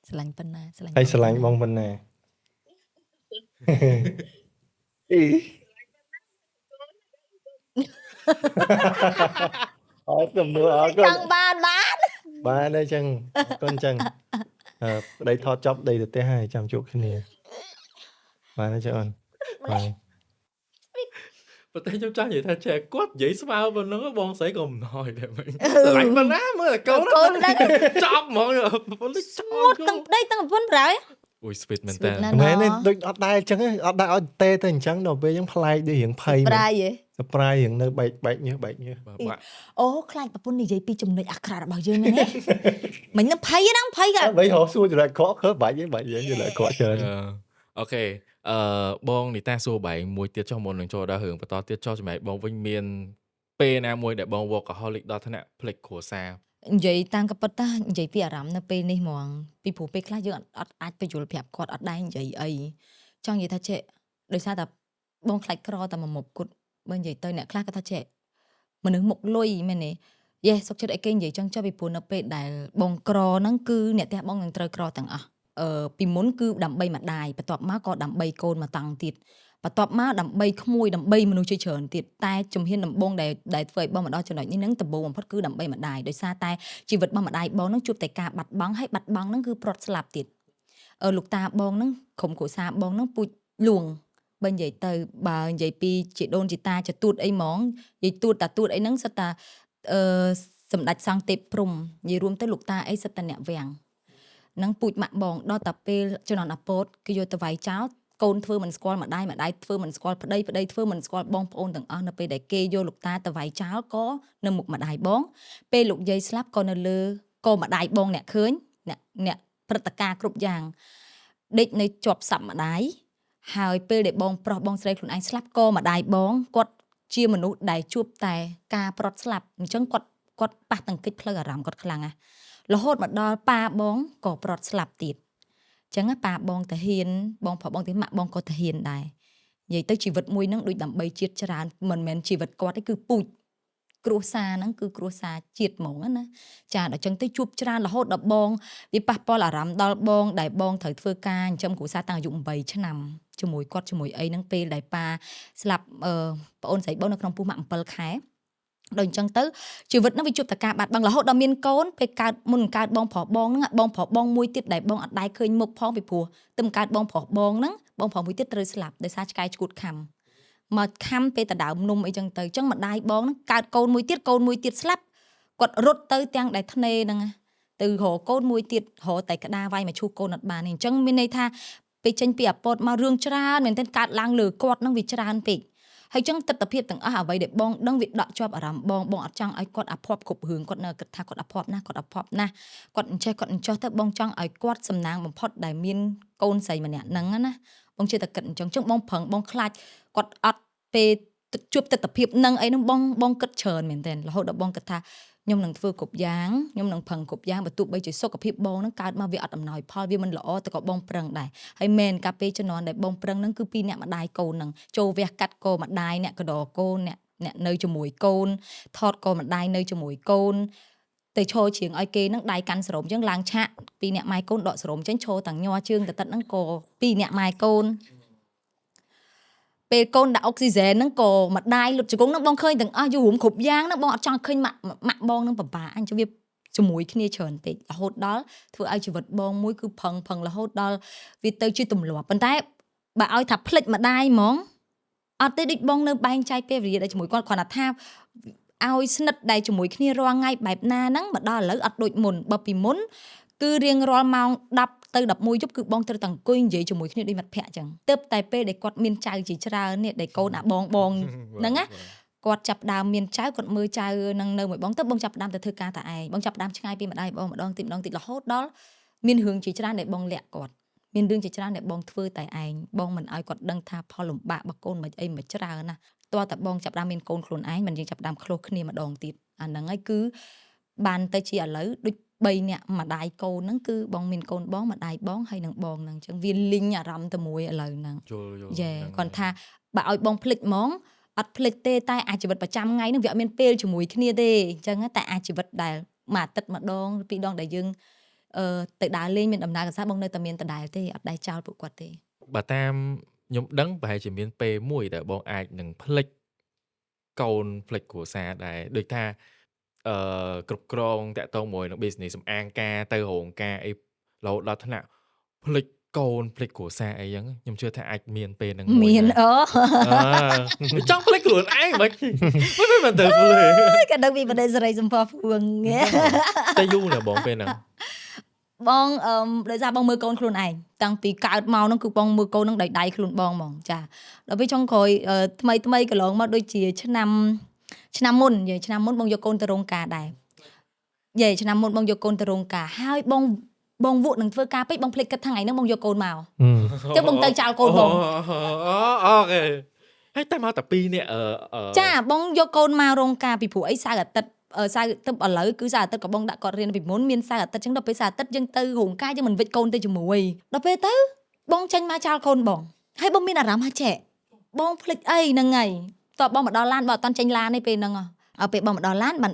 ស្រឡាញ់ប៉ុណ្ណាហើយស្រឡាញ់បងប៉ុណ្ណាអីអត់ទំនួលអត់ចង់បានអញ្ចឹងកូនអញ្ចឹងប្តីថតចប់ដីទៅផ្ទះហើយចាំជួបគ្នាបានអញ្ចឹងអូនបាទប៉ុន្តែខ្ញុំចង់និយាយថាចេះគាត់និយាយស្មើប៉ុណ្ណឹងបងស្រីក៏មិនហើយដែរវិញស្រឡាញ់ប៉ុណ្ណាមើលកូនចប់ហ្មងប្រពន្ធចប់ទាំងប្តីទាំងប្រពន្ធប្រើអូយ sweet មែនតើមែនទេដូចអត់ដែរអញ្ចឹងអត់ដែរឲ្យទេទៅអញ្ចឹងដល់ពេលយើងប្លែកដូចរៀងភ័យsurprise រៀងនៅបែកញើសអូខ្លាចប្រពន្ធនិយាយពីចំណុចអាក្រក់របស់យើងហ្នឹងណាមិញនឹងភ័យហ្នឹងភ័យក៏បីហៅសួរចំណុចខកបែកយើងចំណុចខកច្រើនអូខេបងនីតាសួរបែងមួយទៀតចុះមុននឹងចូលដល់រឿងបន្តទៀតចុះចំណែកបងវិញមានពេលណាមួយដែលបង workaholic ដល់ថ្នាក់ផ្លេចគ្រួសារនិយាយតាមក៏ប៉ុន្តែនិយាយពីអារម្មណ៍នៅពេលនេះហ្មងពីព្រោះពេលខ្លះយើងអត់អាចបញ្យល់ប្រាប់គាត់អត់ដែរនិយាយអីចង់និយាយថាចេះដោយសារតែបងខ្លាចក្រតែមួយមុខគត់បើនិយាយទៅអ្នកខ្លះគាត់ថាចេះមនុស្សមុខលុយមែនទេយេសុខចិត្តអីគេនិយាយចឹងចុះពីព្រោះនៅពេលដែលបងក្រហ្នឹងគឺអ្នកផ្ទះបងនឹងត្រូវក្រទាំងអស់ពីមុនគឺដើម្បីម្ដាយបន្ទាប់មកក៏ដើម្បីកូនមកតាំងទៀតបន្ទាប់មកដើម្បីក្មួយដើម្បីមនុស្សជាច្រើនទៀតតែជំហានដំបូងដែលធ្វើឲ្យបងមកដល់ចំណុចនេះនឹងដំបូងបំផុតគឺដើម្បីម្ដាយដោយសារតែជីវិតរបស់ម្ដាយបងនឹងជួបតែការបាត់បង់ហើយបាត់បង់នឹងគឺព្រាត់ស្លាប់ទៀតលោកតាបងនឹងក្រុមគ្រួសារបងនឹងពូជលួងបើនិយាយទៅបើនិយាយពីជីដូនជីតាចទូតអីហ្មងនិយាយទូតអីហ្នឹងសិតតាសម្ដេចសង្ឃទេពព្រំនិយាយរួមទៅលោកតាអីសិតតាអ្នកវាំងនឹងពូជម៉ាក់បងដល់តែពេលជំនាន់អាពតគឺយកទៅវាយចោលកូនធ្វើមិនស្គាល់ម្ដាយធ្វើមិនស្គាល់ប្តីធ្វើមិនស្គាល់បងប្អូនទាំងអស់នៅពេលដែលគេយកលោកតាទៅវាយចោលក៏នៅមុខម្ដាយបងពេលលោកយាយស្លាប់ក៏នៅលើក៏ម្ដាយបងអ្នកឃើញអ្នកព្រឹត្តិការណ៍គ្រប់យ៉ាងដេកនៅជាប់សັບម្ដាយហើយពេលដែលបងប្រុសបងស្រីខ្លួនឯងស្លាប់ក៏ម្ដាយបងគាត់ជាមនុស្សដែលជួបតែការប្រត់ស្លាប់អញ្ចឹង គាត់ប៉ះតង្កិចផ្លូវអារម្មណ៍គាត់ខ្លាំងណាស់រហូតមកដល់ប៉ាបងក៏ប្រត់ស្លាប់ទៀតអញ្ចឹងប៉ាបងតាហ៊ានបងប្រុសបងទីម៉ាក់បងក៏តាហ៊ានដែរនិយាយទៅជីវិតមួយហ្នឹងដូចដើម្បីជាតិច្រើនមិនមែនជីវិតគាត់ទេគឺពូជគ្រួសារហ្នឹងគឺគ្រួសារជាតិហ្មងណាចាដល់អញ្ចឹងទៅជួបច្រើនរហូតដល់បងវាប៉ះពាល់អារម្មណ៍ដល់បងដែលបងត្រូវធ្វើការចិញ្ចឹមគ្រួសារតាំងអាយុ8ឆ្នាំជាមួយគាត់ជាមួយអីហ្នឹងពេលដែលប៉ាស្លាប់ប្អូនស្រីបងនៅក្នុងពោះម៉ាក់7 ខែដល់អញ្ចឹងទៅជីវិតហ្នឹងវាជួបតែការបាត់បង់រហូតដល់មានកូនពេលកើតមុនកើតបងប្រុសបងហ្នឹងបងប្រុសបងមួយទៀតដែលបងអត់ដែរឃើញមុខផងពីព្រោះទៅកើតបងប្រុសបងហ្នឹងបងប្រុសមួយទៀតត្រូវស្លាប់ដោយសារឆ្កែឆ្កួតខាំមកខាំពេលតដើមនំអីចឹងទៅអញ្ចឹងម្ដាយបងហ្នឹងកើតកូនមួយទៀតស្លាប់គាត់រត់ទៅទាំងដែលធ្នេហ្នឹងទៅរកកូនមួយទៀតរកតែក្តារវាយមកឈូសកូនអត់បានទេអញ្ចឹងមានន័យថាពេលចេញពីអាពតមករឿងច្រើនមែនទែនកើតឡើងលើគាត់ហ្នឹងវាច្រើនពេកហើយចឹងទស្សនវិជ្ជាទាំងអស់អ្វីដែលបងដឹងវាដកជាប់អារម្មណ៍បងអត់ចង់ឲ្យគាត់អាភ័ព្វគ្រប់រឿងគាត់នៅគិតថាគាត់អាភ័ព្វណាស់គាត់អញ្ចេះគាត់អញ្ចោះទៅបងចង់ឲ្យគាត់សំណាងបំផុតដែលមានកូនស្រីម្នាក់ហ្នឹងណាបងជឿតែគិតអញ្ចឹងបងប្រឹងបងខ្លាចគាត់អត់ពេលជួបទស្សនវិជ្ជានឹងអីហ្នឹងបងគិតច្រើនមែនទែនរហូតដល់បងគិតថាខ្ញុំនឹងធ្វើគ្រប់យ៉ាងខ្ញុំនឹងប្រឹងគ្រប់យ៉ាងបើទោះបីជាសុខភាពបងហ្នឹងកើតមកវាអត់អំណោយផលវាមិនល្អតែក៏បងប្រឹងដែរហើយមែនកាលពេលជំនាន់ដែលបងប្រឹងហ្នឹងគឺពីអ្នកម្ដាយកូនហ្នឹងចូលវះកាត់កោម្ដាយអ្នកកដោកូនអ្នកនៅជាមួយកូនថតកោម្ដាយនៅជាមួយកូនទៅឈរជ្រៀងឲ្យគេហ្នឹងដៃកាន់សរោមអញ្ចឹងឡើងឆាកពីអ្នកម៉ែកូនដកសរោមអញ្ចឹងឈរទាំងញ័រជើងទៅទឹកហ្នឹងក៏ពីអ្នកម៉ែកូនពេលកូនដាក់អុកស៊ីហ្សែនហ្នឹងក៏ម្ដាយលុតជង្គង់ហ្នឹងបងឃើញទាំងអស់យូររួមគ្រប់យ៉ាងហ្នឹងបងអត់ចង់ឃើញម៉ាក់បងហ្នឹងពិបាកអញ្ចឹងវាជាមួយគ្នាច្រើនពេករហូតដល់ធ្វើឲ្យជីវិតបងមួយគឺផឹងរហូតដល់វាទៅជាទម្លាប់ប៉ុន្តែបើឲ្យថាភ្លេចម្ដាយហ្មងអត់ទេដូចបងនៅបែងចែកពេលវេលាដែលជាមួយគាត់គ្រាន់តែថាឲ្យស្និទ្ធដែលជាមួយគ្នារាល់ថ្ងៃបែបណាហ្នឹងមកដល់ឥឡូវអត់ដូចមុនបើពីមុនគឺរៀងរាល់ម៉ោង10 ទៅ 11 យប់គឺបងត្រូវតែអង្គុយនិយាយជាមួយគ្នាដូចមិត្តភក្តិអញ្ចឹងទើបតែពេលដែលគាត់មានចៅជាច្រើននេះដែលកូនអាបងហ្នឹងណាគាត់ចាប់ដើមមានចៅគាត់មើលចៅនឹងនៅមួយបងទៅបងចាប់ដើមទៅធ្វើការតែឯងបងចាប់ដើមឆ្ងាយពីម្ដាយបងម្ដងទីរហូតដល់មានរឿងជាច្រើនដែលបងលាក់គាត់មានរឿងជាច្រើនដែលបងធ្វើតែឯងបងមិនឲ្យគាត់ដឹងថាផលលំបាករបស់កូនមិនអីមិនច្រើនណាតើតែបងចាប់ដើមមានកូនខ្លួនឯងមិនយើងចាប់ដើមខុសគ្នាម្ដងទៀតអាហ្នឹងហើយគឺបានទៅជាឥឡូវដូច3នាក់ម្ដាយកូនហ្នឹងគឺបងមានកូនបងម្ដាយបងហើយនឹងបងហ្នឹងអញ្ចឹងវាលីងអារម្មណ៍ទៅមួយឥឡូវហ្នឹងយេគាត់ថាបើឲ្យបងភ្លេចហ្មងអត់ភ្លេចទេតែអាជីវិតប្រចាំថ្ងៃហ្នឹងវាអត់មានពេលជាមួយគ្នាទេអញ្ចឹងតែអាជីវិតដែលមួយអាទិត្យម្ដងពីរដងដែលយើងទៅដើរលេងមានដំណើរកម្សាន្តបងនៅតែមានដដែលទេអត់ដែរចោលពួកគាត់ទេបើតាមខ្ញុំដឹងប្រហែលជាមានពេលមួយដែលបងអាចនឹងភ្លេចកូនភ្លេចគ្រួសារដែរដូចថាគ្រប់គ្រងតាក់ទងមួយនឹង business សំអាងការទៅរោងការអីរហូតដល់ថ្នាក់ភ្លេចកូនភ្លេចគ្រួសារអីចឹងខ្ញុំជឿថាអាចមានពេលហ្នឹងមានចង់ភ្លេចខ្លួនឯងមិនមិនទៅភ្លេចក៏ដឹងពីបដិសេរីសម្ផស្សពួងតែយូរណាស់បងពេលហ្នឹងបងដោយសារបងមើលកូនខ្លួនឯងតាំងពីកើតមកហ្នឹងគឺបងមើលកូនហ្នឹងដោយដៃខ្លួនបងហ្មងចាដល់ពេលចុងក្រោយថ្មីកន្លងមកដូចជាឆ្នាំមុនបងយកកូនទៅរោងការដែរឆ្នាំមុនបងយកកូនទៅរោងការហើយបងវក់នឹងធ្វើការពេកបងភ្លេចគិតថ្ងៃហ្នឹងបងយកកូនមកចឹងបងទៅចោលកូនបងអូខេហើយតែមកតែ2នាក់ចាបងយកកូនមករោងការពីព្រោះអីសៅអាទិត្យសៅទៅឥឡូវគឺសៅអាទិត្យក៏បងដាក់គាត់រៀនពីមុនមានសៅអាទិត្យចឹងដល់ពេលសៅអាទិត្យយើងទៅរោងការយើងមិនវិចកូនទៅជាមួយដល់ពេលទៅបងចេញមកចោលកូនបងហើយបងមានអារម្មណ៍ថាចេះបងភ្លេចអីហ្នឹងហើយតើបងមកដល់ឡានបងអត់តាន់ចេញឡានទេពេលហ្នឹងពេលបងមកដល់ឡានបាន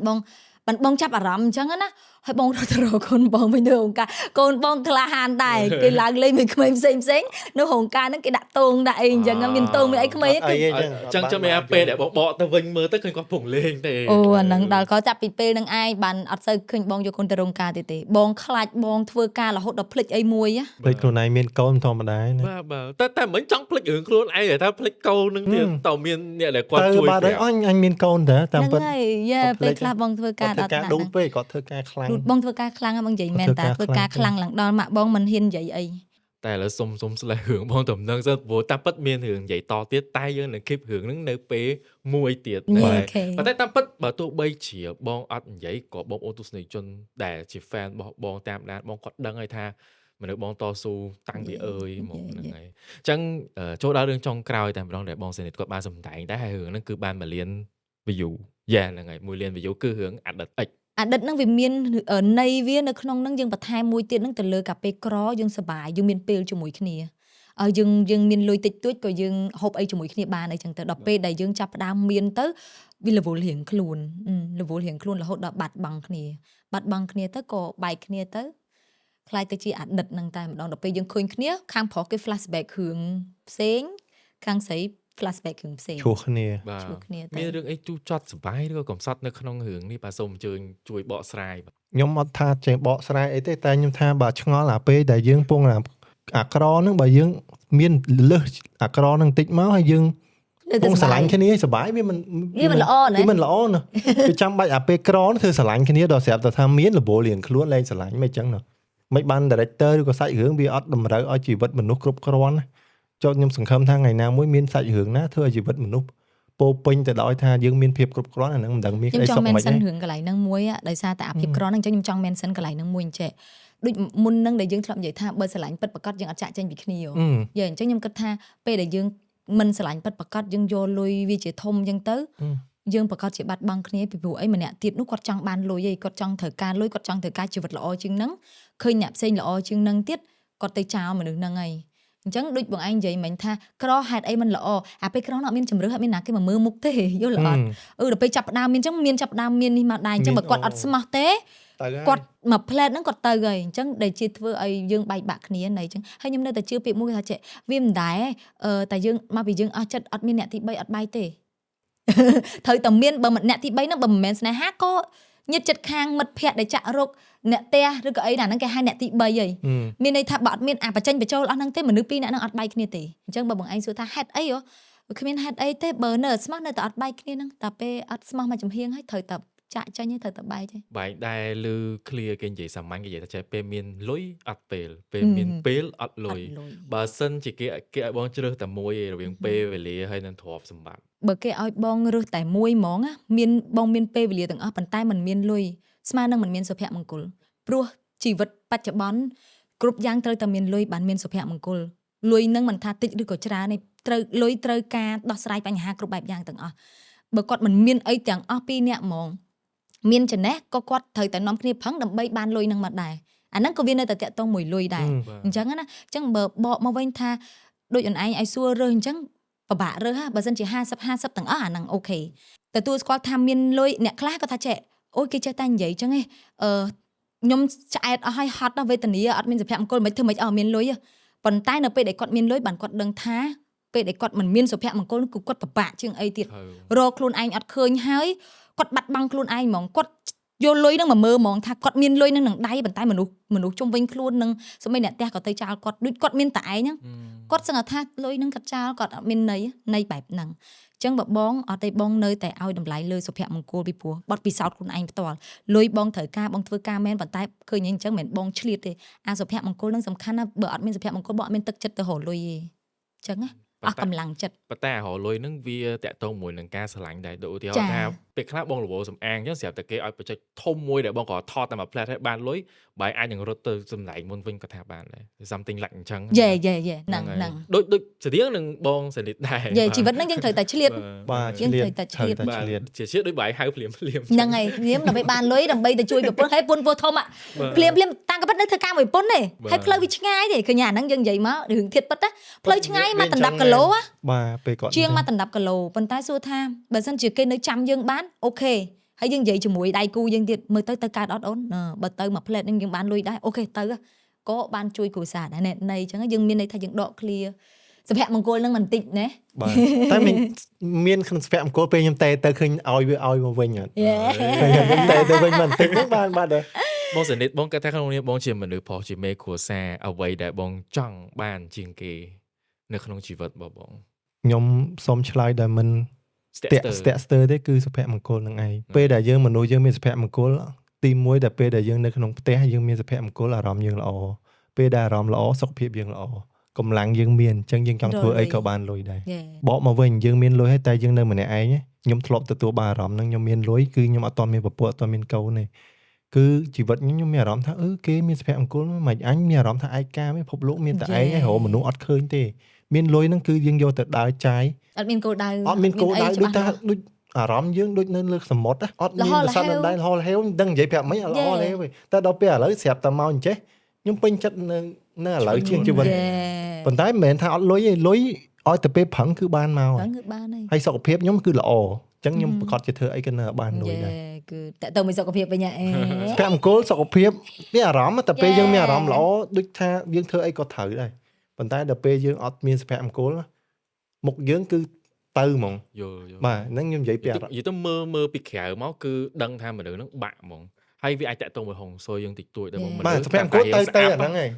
បងចាប់អារម្មណ៍អញ្ចឹងណាហើយបងរត់ទៅរកកូនបងវិញនៅរោងការកូនបងក្លាហានដែរគេឡើងលេងមួយក្មេងផ្សេងនៅរោងការហ្នឹងគេដាក់តងដាក់អីអញ្ចឹងមានតងមានអីក្មេងអញ្ចឹងចាំមានពេលដែលបងបកទៅវិញមើលទៅឃើញគាត់ពងលេងទេអូអាហ្នឹងដល់គាត់ចាប់ពីពេលហ្នឹងឯងបានអត់សូវឃើញបងយកកូនទៅរោងការទេបងខ្លាចបងធ្វើការរហូតដល់ភ្លេចអីមួយភ្លេចខ្លួនឯងមានកូនធម្មតាណាបាទតែមិនចង់ភ្លេចរឿងខ្លួនឯងតែភ្លេចកូនហ្នឹងទៀតតើមានអ្នកដែលគាត់ជួយបាទអញមានកូនតើតាមពិតពេលខ្លះបងធ្វើការដល់ការដូតពេកគាត់ធ្វើការខ្លាំងបងធ្វើការខ្លាំងបងនិយាយមែនតាធ្វើការខ្លាំងឡើងដល់ម៉ាក់បងមិនហ៊ាននិយាយអីតែឥឡូវសុំស្លេះរឿងបងតំណឹងសិនព្រោះតាមពិតមានរឿងនិយាយតទៀតតែយើងនឹងគិតរឿងហ្នឹងនៅពេលមួយទៀតតែតាមពិតបើទោះបីជាបងអត់និយាយក៏បងអូនទស្សនិកជនដែលជា fan របស់បងតាមដានបងគាត់ដឹងហើយថាមនុស្សបងតស៊ូតាំងពីអើយហ្មងហ្នឹងហើយអញ្ចឹងចូលដល់រឿងចុងក្រោយតែម្ដងដែលបងសេនីតគាត់បានសម្ដែងតែហើយរឿងហ្នឹងគឺបាន1លាន view dạ là ngày mùi liền ví dụ cứ hướng ạt đợt ếch អាដិតហ្នឹងវាមានន័យវានៅក្នុងហ្នឹងយើងបន្ថែមមួយទៀតហ្នឹងទៅលើកាពេលក្រយើងសប្បាយយើងមានពេលជាមួយគ្នាយើងមានលុយតិចតួចក៏យើងហូបអីជាមួយគ្នាបានអីចឹងទៅដល់ពេលដែលយើងចាប់ផ្ដើមមានទៅវារវល់រៀងខ្លួនរវល់រៀងខ្លួនរហូតដល់បាត់បង់គ្នាទៅក៏បែកគ្នាទៅខ្លាយទៅជាអាដិតហ្នឹងតែម្ដងដល់ពេលយើងឃើញគ្នាខាងប្រុសគេ flashback រឿងផ្សេងខាងស្រី flashback រឿងផ្សេង ឈ្លោះគ្នា បាទ ជួបគ្នាទៅ មានរឿងអីទូចត់សប្បាយឬក៏កំសត់នៅក្នុងរឿងនេះបាទសូមអញ្ជើញជួយបកស្រាយបាទ ខ្ញុំអត់ថាចេះបកស្រាយអីទេតែខ្ញុំថាបើឆ្ងល់អាពេលដែលយើងពងអាក្រហ្នឹងបើយើងមានលើសអាក្រហ្នឹងតិចមកហើយយើង ពងស្រឡាញ់គ្នាឲ្យសប្បាយវាមិន វាមិនល្អណា វាមិនល្អណាវាចាំបាច់អាពេលក្រហ្នឹងធ្វើស្រឡាញ់គ្នាដល់ស្រាប់តែថាមានលបលៀងខ្លួនលែងស្រឡាញ់មិនអញ្ចឹងណាមិនបាន director ឬក៏សាច់រឿងវាអត់តម្រូវឲ្យជីវិតមនុស្សគ្រប់គ្រាន់ណាចូលខ្ញុំសង្ឃឹមថាថ្ងៃណាមួយមានសាច់រឿងណាធ្វើឲ្យជីវិតមនុស្សពោពេញទៅដោយថាយើងមានភាពគ្រប់គ្រាន់អាហ្នឹងមិនដឹងមាន ខ្ញុំ អី ច សុខ ង់មែន មិន សិន ទេ រឿងកន្លែងហ្នឹងមួយដោយសារតែអាភិបក្រហ្នឹងអញ្ចឹងខ្ញុំចង់មែនសិនកន្លែងហ្នឹងមួយអញ្ចឹងដូចមុនហ្នឹងដែលយើងធ្លាប់និយាយថាបើស្រឡាញ់ពិតប្រាកដយើងអត់ចាក់ចេញពីគ្នាយេអញ្ចឹងខ្ញុំគិតថាពេលដែលយើងមិនស្រឡាញ់ពិតប្រាកដយើងយកលុយវាជាធំអញ្ចឹងទៅយើងប្រកាសជាបាត់បង់គ្នាពីព្រោះអីម្នាក់ទៀតនោះគាត់ចង់បានលុយឯងគាត់ចង់ត្រូវការលុយគាត់ចង់ត្រូវការជីវិតល្អជាងហ្នឹងឃើញអ្នកផ្សេងល្អជាងហ្នឹងទៀតគាត់ទៅចោលមនុស្សហ្នឹងហើយអញ្ចឹងដូចបងឯងនិយាយមិញថាក្រហេតុអីមិនល្អអាពេលក្រនោះអត់មានជំរឿអត់មានណាគេមកមើលមុខទេយល់អត់ដល់ពេលចាប់ផ្ដើមមានអញ្ចឹងមានចាប់ផ្ដើមមាននេះមកដែរអញ្ចឹងបើគាត់អត់ស្មោះទេគាត់មកផ្លែតហ្នឹងគាត់ទៅហើយអញ្ចឹងដែលជាធ្វើឲ្យយើងបែកបាក់គ្នានៃអញ្ចឹងហើយខ្ញុំនៅតែជឿពាក្យមួយថាចេះវាមិនដែរតែយើងមកពីយើងអស់ចិត្តអត់មានអ្នកទី3អត់បែកទេត្រូវតែមានបើអ្នកទី3ហ្នឹងបើមិនមែនស្នេហាក៏ញាតិចិត្តខាងមិត្តភ័ក្តិដែលចាក់រកអ្នកផ្ទះឬក៏អីណាហ្នឹងគេហៅអ្នកទី3ហើយមានន័យថាបើអត់មានអាបញ្ចេញបញ្ចូលអស់ហ្នឹងទេមនុស្សពីរនាក់ហ្នឹងអត់បែកគ្នាទេអញ្ចឹងបើបងឯងសួរថាហេតុអីគ្មានហេតុអីទេបើនៅស្មោះនៅតែអត់បែកគ្នាហ្នឹងតែពេលអត់ស្មោះមកចំហៀងហើយត្រូវតែចាក់ចេញហើយត្រូវតែបែកទេ បែកដែរឬ clear គេនិយាយសាមញ្ញគេនិយាយថាចេះពេលមានលុយអត់ពេលពេលមានពេលអត់លុយបើសិនជាគេឲ្យបងជ្រើសតែមួយឯងរវាងពេលវេលាហើយនឹងទ្រព្យសម្បត្តិ បើគេឲ្យបងរើសតែមួយហ្មងមានបងមានពេលវេលាទាំងអស់ប៉ុន្តែมันមានលុយស្មើនឹងมันមានសុភមង្គលព្រោះជីវិតបច្ចុប្បន្នគ្រប់យ៉ាងត្រូវតែមានលុយបានមានសុភមង្គលលុយនឹងមិនថាតិចឬក៏ច្រើនទេត្រូវលុយត្រូវការដោះស្រាយបញ្ហាគ្រប់បែបយ៉ាងទាំងអស់បើគាត់មិនមានអីទាំងអស់ពីរនាក់ហ្មងមានចំណេះក៏គាត់ត្រូវតែនាំគ្នាផឹងដើម្បីបានលុយនឹងមកដែរអាហ្នឹងក៏វានៅតែតាក់ទងមួយលុយដែរអញ្ចឹងណាអញ្ចឹងបើបកមកវិញថាដូចអូនឯងឲ្យសួររើសអញ្ចឹងពិបាករើសបើសិនជា50ទាំងអស់អាហ្នឹងអូខេទទួលស្គាល់ថាមានលុយអ្នកខ្លះគាត់ថាចេះអូយគេចេះតែនិយាយអញ្ចឹងឯងខ្ញុំឆ្អែតអស់ហើយហត់ដល់វេទនាអត់មានសុភមង្គលមិនធ្វើមិនអស់មានលុយប៉ុន្តែនៅពេលដែលគាត់មានលុយបានគាត់ដឹងថាពេលដែលគាត់មិនមានសុភមង្គលគឺគាត់ពិបាកជាងអីទៀតរកខ្លួនឯងអត់ឃើញហើយគាត់បាត់បង់ខ្លួនឯងហ្មងគាត់យកលុយនឹងមកមើលហ្មងថាគាត់មានលុយនឹងដៃប៉ុន្តែមនុស្សជុំវិញខ្លួននឹងសម្រាប់អ្នកផ្ទះក៏ទៅចោលគាត់ដូចគាត់មានតែឯងហ្នឹងគាត់សឹងថាលុយនឹងគាត់ចោលគាត់អត់មានន័យបែបហ្នឹងអញ្ចឹងបើបងអត់ទេបងនៅតែឲ្យតម្លៃលើសុភមង្គលពីព្រោះបត់ពិសោធន៍ខ្លួនឯងផ្ទាល់លុយបងត្រូវការបងធ្វើការមែនប៉ុន្តែឃើញអញ្ចឹងមិនបងឆ្លៀតទេអាសុភមង្គលនឹងសំខាន់ណាស់បើអត់មានសុភមង្គលបងអត់មានទឹកចិត្តទៅរកលុយទេអញ្ចឹងណាអស់កម្លាំងចិត្ត ប៉ុន្តែរលុយហ្នឹងវាតាក់ទងមួយនឹងការស្រឡាញ់ដែរដូចឧទាហរណ៍ថាពេលខ្លះបងរវល់សំអាងអញ្ចឹងស្រាប់តែគេឲ្យបច្ចេកធំមួយដែលបងក៏ថតតែមួយផ្លែតឲ្យបានលុយបើអាចនឹងរត់ទៅសំឡេងមុនវិញក៏ថាបានដែរ something like អញ្ចឹង យេហ្នឹង ដូចស្តៀងនឹងបងសនិតដែរ យេជីវិតហ្នឹងយើងត្រូវតែឆ្លៀត បាទឆ្លៀតតែឆ្លៀត ជាជាតិដូចបាយហៅភ្លាម ហ្នឹងហើយញៀមដើម្បីបានលុយដើម្បីទៅជួយប្រពន្ធហើយពុនពោះធំភ្លាមតាំងក៏ប៉ិតនៅធ្វើការមួយពុនទេហើយផ្លូវវាឆ្ងាយទេឃើញអាហ្នឹងយើងនិយាយមករឿងធៀបប៉ិតណាផ្លូវឆ្ងាយមកដណ្ដាប់គីឡូ បាទពេលគាត់ ជាងមកដណ្ដាប់គីឡូប៉ុន្តែសួរថាបើសិនជាគេនៅចាំយើងបានអូខេហើយយើងនិយាយជាមួយដៃគូយើងទៀតមើលទៅកើតអត់អូនបើទៅមួយផ្លែតហ្នឹងយើងបានលុយដែរអូខេទៅក៏បានជួយគ្រួសារដែរណែអញ្ចឹងយើងមានន័យថាយើងដកឃ្លាសុភមង្គលហ្នឹងមិនតិចណាបាទតែមានក្នុងសុភមង្គលពេលខ្ញុំតែទៅឃើញឲ្យវាឲ្យមកវិញអត់ខ្ញុំតែទៅវិញមិនតិចបានដែរ បងសនិតបងគាត់ថាក្នុងនេះបងជាមនុស្សប្រុសជាមេគ្រួសារអ្វីដែលបងចង់បានជាងគេនៅក្នុងជីវិតបងខ្ញុំសូមឆ្លើយដែលមិនស្ទាក់ស្ទើរទេគឺសុភមង្គលនឹងឯងពេលដែលយើងមនុស្សយើងមានសុភមង្គលទី1ដែលពេលដែលយើងនៅក្នុងផ្ទះយើងមានសុភមង្គលអារម្មណ៍យើងល្អពេលដែលអារម្មណ៍ល្អសុខភាពយើងល្អកម្លាំងយើងមានអញ្ចឹងយើងចង់ធ្វើអីក៏បានលុយដែរបកមកវិញយើងមានលុយហើយតែយើងនៅម្នាក់ឯងខ្ញុំធ្លាប់ទទួលបានអារម្មណ៍ហ្នឹងខ្ញុំមានលុយគឺខ្ញុំអត់ទាន់មានប្រពន្ធអត់ទាន់មានកូនទេគឺជីវិតខ្ញុំមានអារម្មណ៍ថាគេមានសុភមង្គលមិនអញមានអារម្មណ៍ថាឯកាពិភពលោកមានតែឯងហើយរកមនុស្សអត់ឃើញទេមានលុយហ្នឹងគឺយើងយកទៅដើរចាយអត់មានគោលដៅដូចថាដូច អារម្មណ៍យើងដូចនៅលើសមុទ្រអត់មាន លហល ប្រសាទ ហេវ ដដែលហលហេវមិនដឹងនិយាយប្រាប់មិនល្អ Yeah. ហេវទេតែដល់ពេលឥឡូវស្រាប់តែមកអញ្ចេះខ្ញុំពេញចិត្តនៅឥឡូវជាងជីវិត ប៉ុន្តែមិនមែនថាអត់លុយទេលុយឲ្យតែពេលប្រឹងគឺបានមក ហ្នឹងគឺបានហើយ ហើយសុខភាពខ្ញុំគឺល្អអញ្ចឹងខ្ញុំប្រកាសជាធ្វើអីក៏នៅបានលុយដែរ គឺតើទៅមានសុខភាពវិញហ៎ ពាក់មង្គលសុខភាពមានអារម្មណ៍តែពេលយើងមានអារម្មណ៍ល្អដូចថាយើងធ្វើអីក៏ត្រូវដែរប៉ុន្តែដល់ពេលយើងអត់មានសុភមង្គលមុខយើងគឺទៅហ្មង យល់យល់ បាទហ្នឹងខ្ញុំនិយាយពីអារម្មណ៍ និយាយទៅមើលពីក្រៅមកគឺដឹងថាមនុស្សហ្នឹងបាក់ហ្មងហើយវាអាចតាក់ទងមួយហុងស៊ុយយើងតិចតួចដែរបង បាទសុភមង្គលទៅអាហ្នឹងហើយ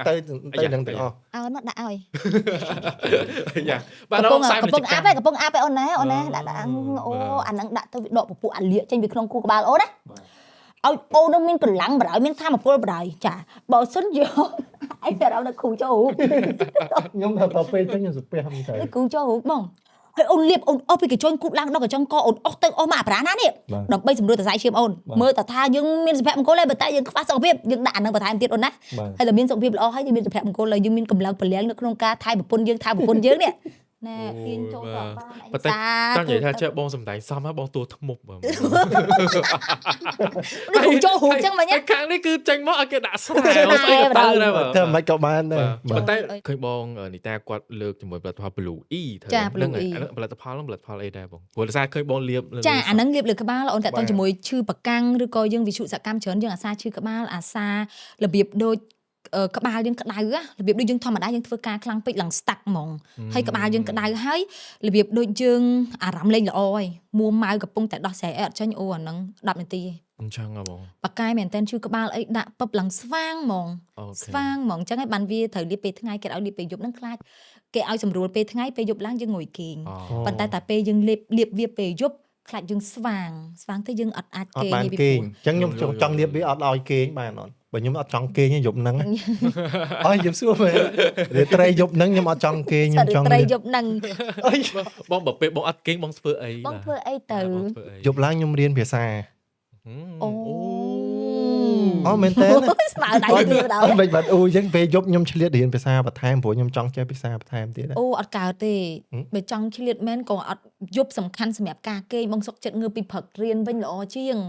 ទៅហ្នឹងទាំងអស់ ឲ្យមកដាក់ឲ្យ យ៉ាបាទ កំ ដល់ ពុង ខ្សែ កំ ពាណិ ពុ ជ្ជ ងអាប់ កម្ម ឯងកំពុងអាប់ឯងអូនណាអូនណាដាក់អូអាហ្នឹងដាក់ទៅវាដកពពួកអាលៀកចេញពីក្នុងគូក្បាលអូនណាឲ្យអូននឹងមានកម្លាំងបរោយមានធម៌ពលបរោយចាបើសិនយកអីតែរំដល់គ្រូចូលរូប ខ្ញុំដល់ពេលទៅខ្ញុំសុភមទៅ គ្រូចូលរូបបងហើយអូនលៀបអូនអស់ពីកញ្ចុញគូតឡើងដល់កញ្ចុងកអូនអស់ទៅអស់មកអាប្រាណានេះដើម្បីសម្រួលតសៃឈាមអូនមើលតថាយើងមានសុភមង្គលហើយបើតែយើងខ្វះសុខភាពយើងដាក់អាហ្នឹងបន្ថែមទៀតអូនណា បាទ ហើយតែមានសុខភាពល្អហើយយើងមានសុភមង្គលហើយយើងមានកម្លាំងពលំនៅក្នុងការថែប្រពន្ធយើងថែប្រពន្ធយើងនេះណែហ៊ានចូលដល់បានអី ប៉ុន្តែ សា ចង់និយាយថាចេះបងសំដែងសមហើយបងតួធ្មប់បង ដូចគ្រូចូលរូបចឹងមិញ ហើយខាងនេះគឺចេញមកឲ្យគេដាក់ស្រែ ស្រែ អត់ស្អីក៏ទៅដែរបង ធ្វើមិនក៏បានដែរ ប៉ុន្តែឃើញបងនីតាគាត់លើកជាមួយផលិតផល Blue E ចា Blue E ផលិតផលហ្នឹងផលិតផលអីដែរបងព្រោះដោយសារឃើញបងលាបលើ ចាអាហ្នឹងលៀបលើក្បាលអូនតាក់ទងជាមួយឈឺប្រកាំងឬក៏យើងវិសុសកម្មច្រើនយើងអាសាឈឺក្បាលអាសារបៀបដូចក្បាលយើងក្តៅរបៀបដូចយើងធម្មតាយើងធ្វើការខ្លាំងពេកឡើងស្តាក់ហ្មងហើយក្បាលយើងក្តៅហើយរបៀបដូចយើងអារម្មណ៍លេងល្អហើយមួម៉ៅកំពុងតែដោះស្រាយអត់ចាញ់អូអាហ្នឹង10នាទី អញ្ចឹងហ៎បង បកាយមែនតើឈឺក្បាលអីដាក់ពឹបឡើងស្វាងហ្មង អូខេ ស្វាងហ្មងអញ្ចឹងហើយបានវាត្រូវលាបពេលថ្ងៃគេឲ្យលាបពេលយប់ហ្នឹងខ្លាចគេឲ្យសម្រួលពេលថ្ងៃពេលយប់ឡើងយើងងុយគេង ប៉ុន្តែតែពេលយើងលាបវាពេលយប់ខ្លាចយើងស្វាងទៅយើងអត់អាច អត់ គេង បាន ទេពី គេ ព្រោះ ងអញ្ចឹងខ្ញុំចង់លៀបវាអត់ឲ្យគេងបានអត់បើខ្ញុំអត់ចង់គេងទេយប់ហ្នឹងអើយខ្ញុំសួរមែនរាត្រីយប់ហ្នឹងខ្ញុំអត់ចង់គេងខ្ញុំចង់ ត្រីយប់ហ្នឹង អើយ បងបើពេលបងអត់គេងបងធ្វើអី បងធ្វើអីទៅ បងធ្វើអី យប់ឡើងខ្ញុំរៀនភាសា អូ អូមែនតើ ស្មើដៃគ្នាដល់ អត់មិនបាត់អ៊ូអញ្ចឹងពេលយប់ខ្ញុំឆ្លៀតរៀនភាសាបន្ថែមព្រោះខ្ញុំចង់ចេះភាសាបន្ថែមទៀត អូអត់កើតទេបើចង់ឆ្លៀតមែនក៏អត់យប់សំខាន់សម្រាប់ការគេងបងសុកចិត្តងើបពីព្រឹករៀនវិញល្អជាង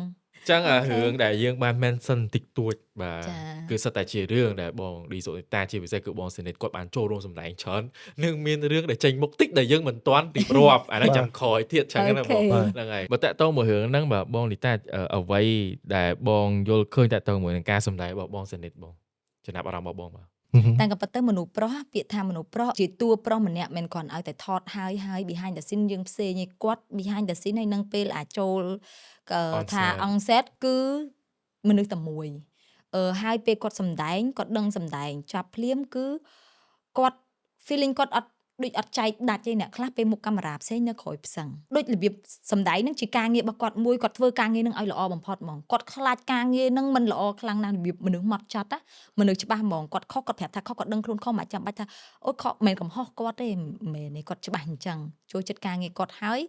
ចឹងរឿងដែលយើងបាន mention តិចតួចបាទ ចា៎ គឺសិតតែជារឿងដែលបងឌីសូនីតាជាពិសេសគឺបងសេនីតគាត់បានចូលរួមសម្ដែងច្រើននឹងមានរឿងដែលចេញមុខតិចដែលយើងមិនទាន់ទីរាប់អាហ្នឹងចាំក្រោយទៀតចឹងណាបងហ្នឹងហើយបើតាក់ទងមួយរឿងហ្នឹងបាទបងនីតាអ្វីដែលបងយល់ឃើញតាក់ទងមួយនឹងការសម្ដែងរបស់បងសេនីតបងចំណាប់អារម្មណ៍របស់បងបាទ តែក៏ប៉ុន្តែមនុស្សប្រុសពាក្យថាមនុស្សប្រុសជាតួប្រុសម្នាក់មិនគ្រាន់ឲ្យតែថតហើយ behind the scene យើងផ្សេងឯគាត់ behind the scene ហើយនឹងពេលអាចចូលថាអង្គសេតគឺមនុស្សតែមួយហើយពេលគាត់សម្ដែងគាត់ដឹងសម្ដែងចាប់ភ្លាមគឺគាត់ feeling គាត់អត់ដូចអត់ចែកដាច់ទេអ្នកខ្លះពេលមុខកាមេរ៉ាផ្សេងនៅក្រោយផ្សឹងដូចរបៀបសម្ដែងហ្នឹងជាការងាររបស់គាត់មួយគាត់ធ្វើការងារហ្នឹងឲ្យល្អបំផុតហ្មងគាត់ខ្លាចការងារហ្នឹងមិនល្អខ្លាំងណាស់របៀបមនុស្សម៉ត់ចត់ណាមនុស្សច្បាស់ហ្មងគាត់ខុសគាត់ប្រាប់ថាខុសគាត់ដឹងខ្លួនខុសមិនចាំបាច់ថាអូខុសមិនកំហុសគាត់ទេមែនទេគាត់ច្បាស់អញ្ចឹងចូលចិត្តការងារគាត់ហើយ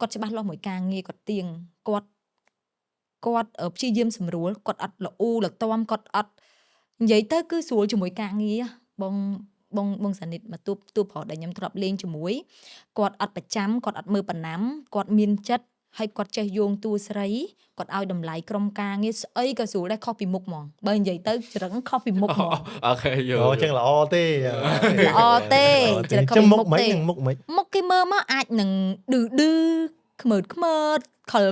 គាត់ច្បាស់លាស់មួយការងារគាត់ទៀងគាត់ព្យាយាមសម្រួលគាត់អត់ល្អលទាំគាត់អត់និយាយទៅគឺស្រួលជាមួយការងារបងសានិតមកទូប្រុសដែលខ្ញុំធ្លាប់លេងជាមួយគាត់អត់ប្រចាំគាត់អត់មើលប៉ុណ្ណាំគាត់មានចិត្តហើយគាត់ចេះយោងតួស្រីគាត់ឲ្យតម្លៃក្រុមការងារស្អីក៏ស្រួលដែរខុសពីមុខហ្មងបើនិយាយទៅច្រឹងខុសពីមុខហ្មង អូខេយល់ អូចឹងល្អទេ ល្អទេច្រឹងខុសពីមុខទេ មុខគេមើលមកអាចនឹងឌឺខ្មើតខល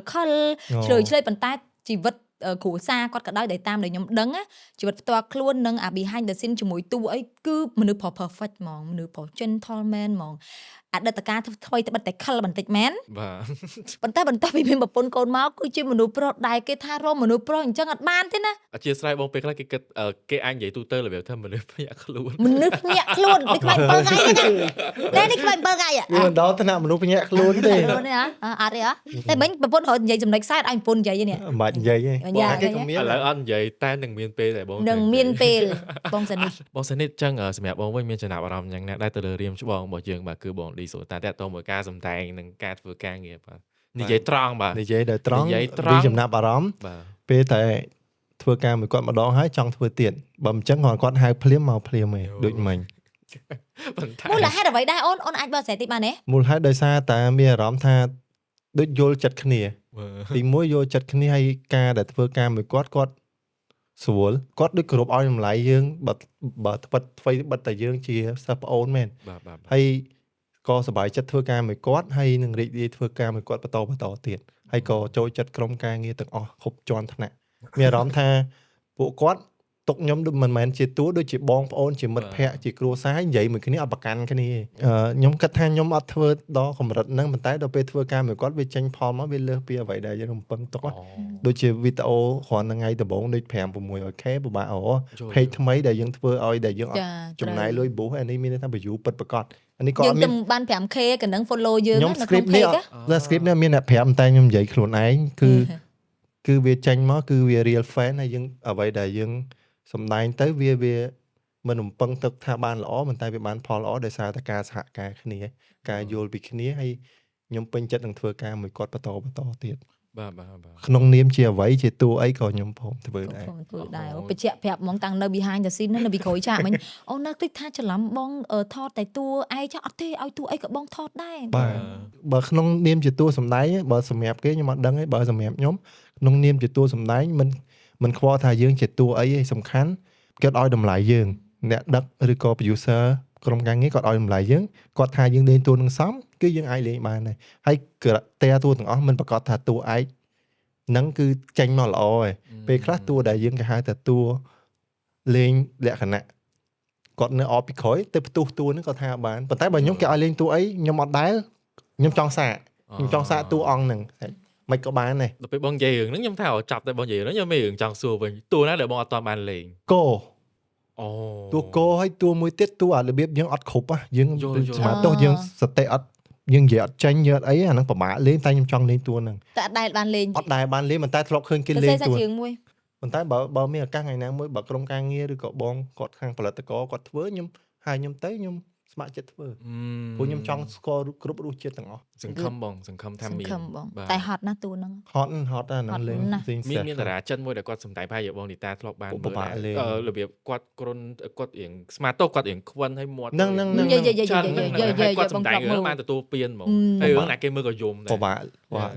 ឆ្លើយប៉ុន្តែជីវិតគ្រួសារគាត់ក៏ដោយតែតាមដែលខ្ញុំដឹងជីវិតផ្ទាល់ខ្លួននិងអា behind the scene ជាមួយតួអីគឺមនុស្សប្រុស perfect ហ្មងមនុស្សប្រុស gentleman ហ្មងអតីតកាលធ្វើតែបិទតែខលបន្តិចមែន បាទ ប៉ុន្តែបន្ទាប់ពីមានប្រពន្ធកូនមកគឺជាមនុស្សប្រុសដែលគេថារមមនុស្សប្រុសអញ្ចឹងអត់បានទេណា អធិស្ឋានបងពេលខ្លះគេគិតគេអាចនិយាយទូទៅរបៀបថាមនុស្សភ្ញាក់ខ្លួន មនុស្សភ្ញាក់ខ្លួននេះខ្វាច់7ថ្ងៃហ្នឹងនេះខ្វាច់7ថ្ងៃ វាមិនដល់ថ្នាក់មនុស្សភ្ញាក់ខ្លួនទេ ខ្លួននេះអត់ទេតែមិញប្រពន្ធរត់និយាយចំណុចខ្សែឲ្យប្រពន្ធនិយាយនេះ មិនបាច់និយាយទេគេក៏មាន ឥឡូវអត់និយាយតែនឹងមានពេលដែរបង នឹងមានពេលបងសានិត បងសានិតចឹងសម្រាប់បងវិញមានចំណាប់អារម្មណ៍យ៉ាងណាដែរទៅលើរៀមច្បងរបស់យើងបាទគឺបងឌីសូតាតើតមួយការសម្ដែងនិងការធ្វើការងារបាទនិយាយត្រង់បាទ និយាយដល់ត្រង់ និយាយត្រង់ ពីចំណាប់អារម្មណ៍ បាទ ពេលតែធ្វើការមួយគាត់ម្ដងហើយចង់ធ្វើទៀតបើមិនចឹងគាត់ហៅភ្លាមមកភ្លាមឯងដូចមិញ ប៉ុន្តែ មូលហេតុអ្វីដែរអូនអាចបកស្រាយតិចបានទេ មូលហេតុដោយសារតែមានអារម្មណ៍ថា ដូចយល់ចិត្តគ្នា ទីមួយយល់ចិត្តគ្នាហើយការដែលធ្វើការមួយគាត់ស្រួលគាត់ដូចគោរពឲ្យតម្លៃយើងបើថ្វីបិទតែយើងជាសិស្សប្អូនមែន បាទ ហើយក៏សប្បាយចិត្តធ្វើការមួយគាត់ហើយនឹងរីករាយធ្វើការមួយគាត់បន្តទៀតហើយក៏ចូលចិត្តក្រុមការងារទាំងអស់គ្រប់ជាន់ថ្នាក់មានអារម្មណ៍ថាពួកគាត់ទុកខ្ញុំដូចមិនមែនជាតួដូចជាបងប្អូនជាមិត្តភ័ក្តិជាគ្រួសារនិយាយមួយគ្នាអត់ប្រកាន់គ្នាខ្ញុំគិតថាខ្ញុំអត់ធ្វើដល់កម្រិតហ្នឹងប៉ុន្តែដល់ពេលធ្វើការមួយគាត់វាចេញផលមកវាលើសពីអ្វីដែលយើងរំពឹងទុក ដូចជាវីដេអូគ្រាន់តែថ្ងៃដំបូងដូច 5-6k ពិបាកពេកថ្មីដែលយើងធ្វើឲ្យដែលយើងអត់ចំណាយលុយ boost អានេះមានន័យថា view ពិតប្រាកដអានេះក៏អ យើ ត់ ង មាន ទៅបាន 5k កណ្ដឹង follow យើង ខ្ញុំ នៅក្នុង script នេះ page ដល់ script នេះមានអ្នកប្រាប់តែខ្ញុំនិយាយខ្លួនឯងគឺវាចេញមកគឺវា real fan ហើយយើងអ្វីដែលយើងសម្ដែងទៅវាមិនរំពឹងទឹកថាបានល្អប៉ុន្តែវាបានផលល្អដោយសារតែការសហការគ្នាការយល់ពីគ្នាហើយខ្ញុំពេញចិត្តនឹងធ្វើការមួយគាត់បន្តទៀត បាទ ក្នុងនាមជាអ្វីជាតួអីក៏ខ្ញុំព្រមធ្វើដែរ ធ្វើដែរបញ្ជាក់ប្រាប់ហ្មងតាំងនៅ behind the scene នៅពីក្រោយចាក់មិញអូននៅតិចថាច្រឡំបងថតតែតួឯងចាអត់ទេឲ្យតួអីក៏បងថតដែរ បាទបើក្នុងនាមជាតួសម្ដែងបើសម្រាប់គេខ្ញុំអត់ដឹងទេបើសម្រាប់ខ្ញុំក្នុងនាមជាតួសម្ដែងមិនខ្វល់ថាយើងជាតួអីឯងសំខាន់គាត់ឲ្យតម្លៃយើងអ្នកដឹកឬក៏ producer ក្រុមការងារគាត់ឲ្យតម្លៃយើងគាត់ថាយើងលេងតួនឹងសមគឺយើងអាចលេងបានដែរហើយតែតួទាំងអស់មិនប្រកាសថាតួឯងហ្នឹងគឺចេញមកល្អឯងពេលខ្លះតួដែលយើងគេហៅថាតួលេងលក្ខណៈគាត់នៅអបពីក្រោយទៅផ្ទុះតួហ្នឹងគាត់ថាបានប៉ុន្តែបើខ្ញុំគេឲ្យលេងតួអីខ្ញុំអត់ដែលខ្ញុំចង់សាកតួអង្គហ្នឹងមិនក៏បានដែរ ដល់ពេលបងនិយាយរឿងហ្នឹងខ្ញុំថាចាប់តែបងនិយាយរឿងខ្ញុំមានរឿងចង់សួរវិញតួណាដែលបងអត់ទាន់បានលេង គោ អូ តួគោហើយតួមួយទៀតតួអារបៀបយើងអត់គ្រប់យើង យល់ ស្មាតទោះយើងសតិអត់យើងនិយាយអត់ចាញ់យើងអត់អីអាហ្នឹងពិបាកលេងតែខ្ញុំចង់លេងតួហ្នឹង តែអត់ដែលបានលេង អត់ដែលបានលេងប៉ុន្តែធ្លាប់ឃើញគេ ទៅ លេ សេ ង សា តួ ជើងមួយ ប៉ុន្តែបើមានឱកាសថ្ងៃណាមួយបើក្រុមការងារឬក៏បងគាត់ខាងផលិតករគាត់ធ្វើខ្ញុំហើយខ្ញុំទៅខ្ញុំស្ម័គ្រចិត្តធ្វើព្រោះខ្ញុំចង់ស្គាល់គ្រប់រសជាតិទាំងអស់ សង្ឃឹមបងសង្ឃឹមថាមាន តែហត់ណាស់តួហ្នឹង ហត់អាហ្នឹងលេងមានតារាចិនមួយដែលគាត់សំដែងប្រហែលជាបងនីតាធ្លាប់បានមើលដែររបៀបគាត់គាត់រៀងស្មាតទោគាត់រៀងខ្វិនឲ្យមាត់ ហ្នឹង គាត់សំដែងរឿងបានទទួលពៀនហ្មងហើយរឿងណាគេមើលក៏យំដែរ ពិបាក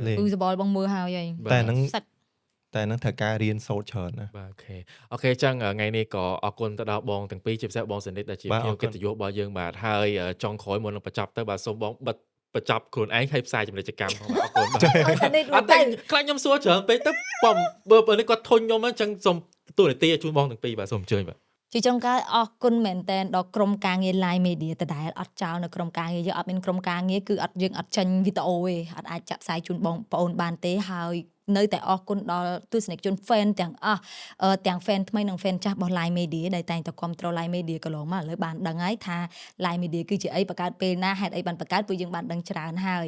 លេង គឺសបល់បងមើលហើយ តែហ្នឹងត្រូវការរៀនសូត្រច្រើនណា បាទអូខេចឹងថ្ងៃនេះក៏អរគុណទៅដល់បងទាំងពីរជាពិសេសបងសនិតដែលជាភ្ញៀវកិត្តិយសរបស់យើងបាទហើយចុងក្រោយមុននឹងបញ្ចប់ទៅបាទសូមបងបិទបញ្ចប់ខ្លួនឯងហើយផ្សាយចំណេះកម្មផងអរគុណបាទអត់តែខ្លាចខ្ញុំសួរច្រើនពេកទៅបើនេះគាត់ធុញខ្ញុំអញ្ចឹងសូមទូនាទីឲ្យជូនបងទាំងពីរបាទសូមអញ្ជើញបាទ ជាចុងក្រោយអរគុណមែនតើដល់ក្រុមការងារ Line Media ដដែលអត់ចោលនៅក្រុមការងារយើងអត់មានក្រុមការងារគឺយើងអត់ចេញវីដេអូទេអត់អាចចាក់ផ្សាយជូនបងប្អូនបានទេហើយនៅតែអរគុណដល់ទស្សនិកជន fan ទាំងអស់ទាំង fan ថ្មីនិង fan ចាស់របស់ Line Media ដែលតែងតែគ្រប់គ្រង Line Media កន្លងមកឥឡូវបានដឹងហើយថា Line Media គឺជាអីបង្កើតពេលណាហេតុអីបានបង្កើតពួកយើងបានដឹងច្រើនហើយ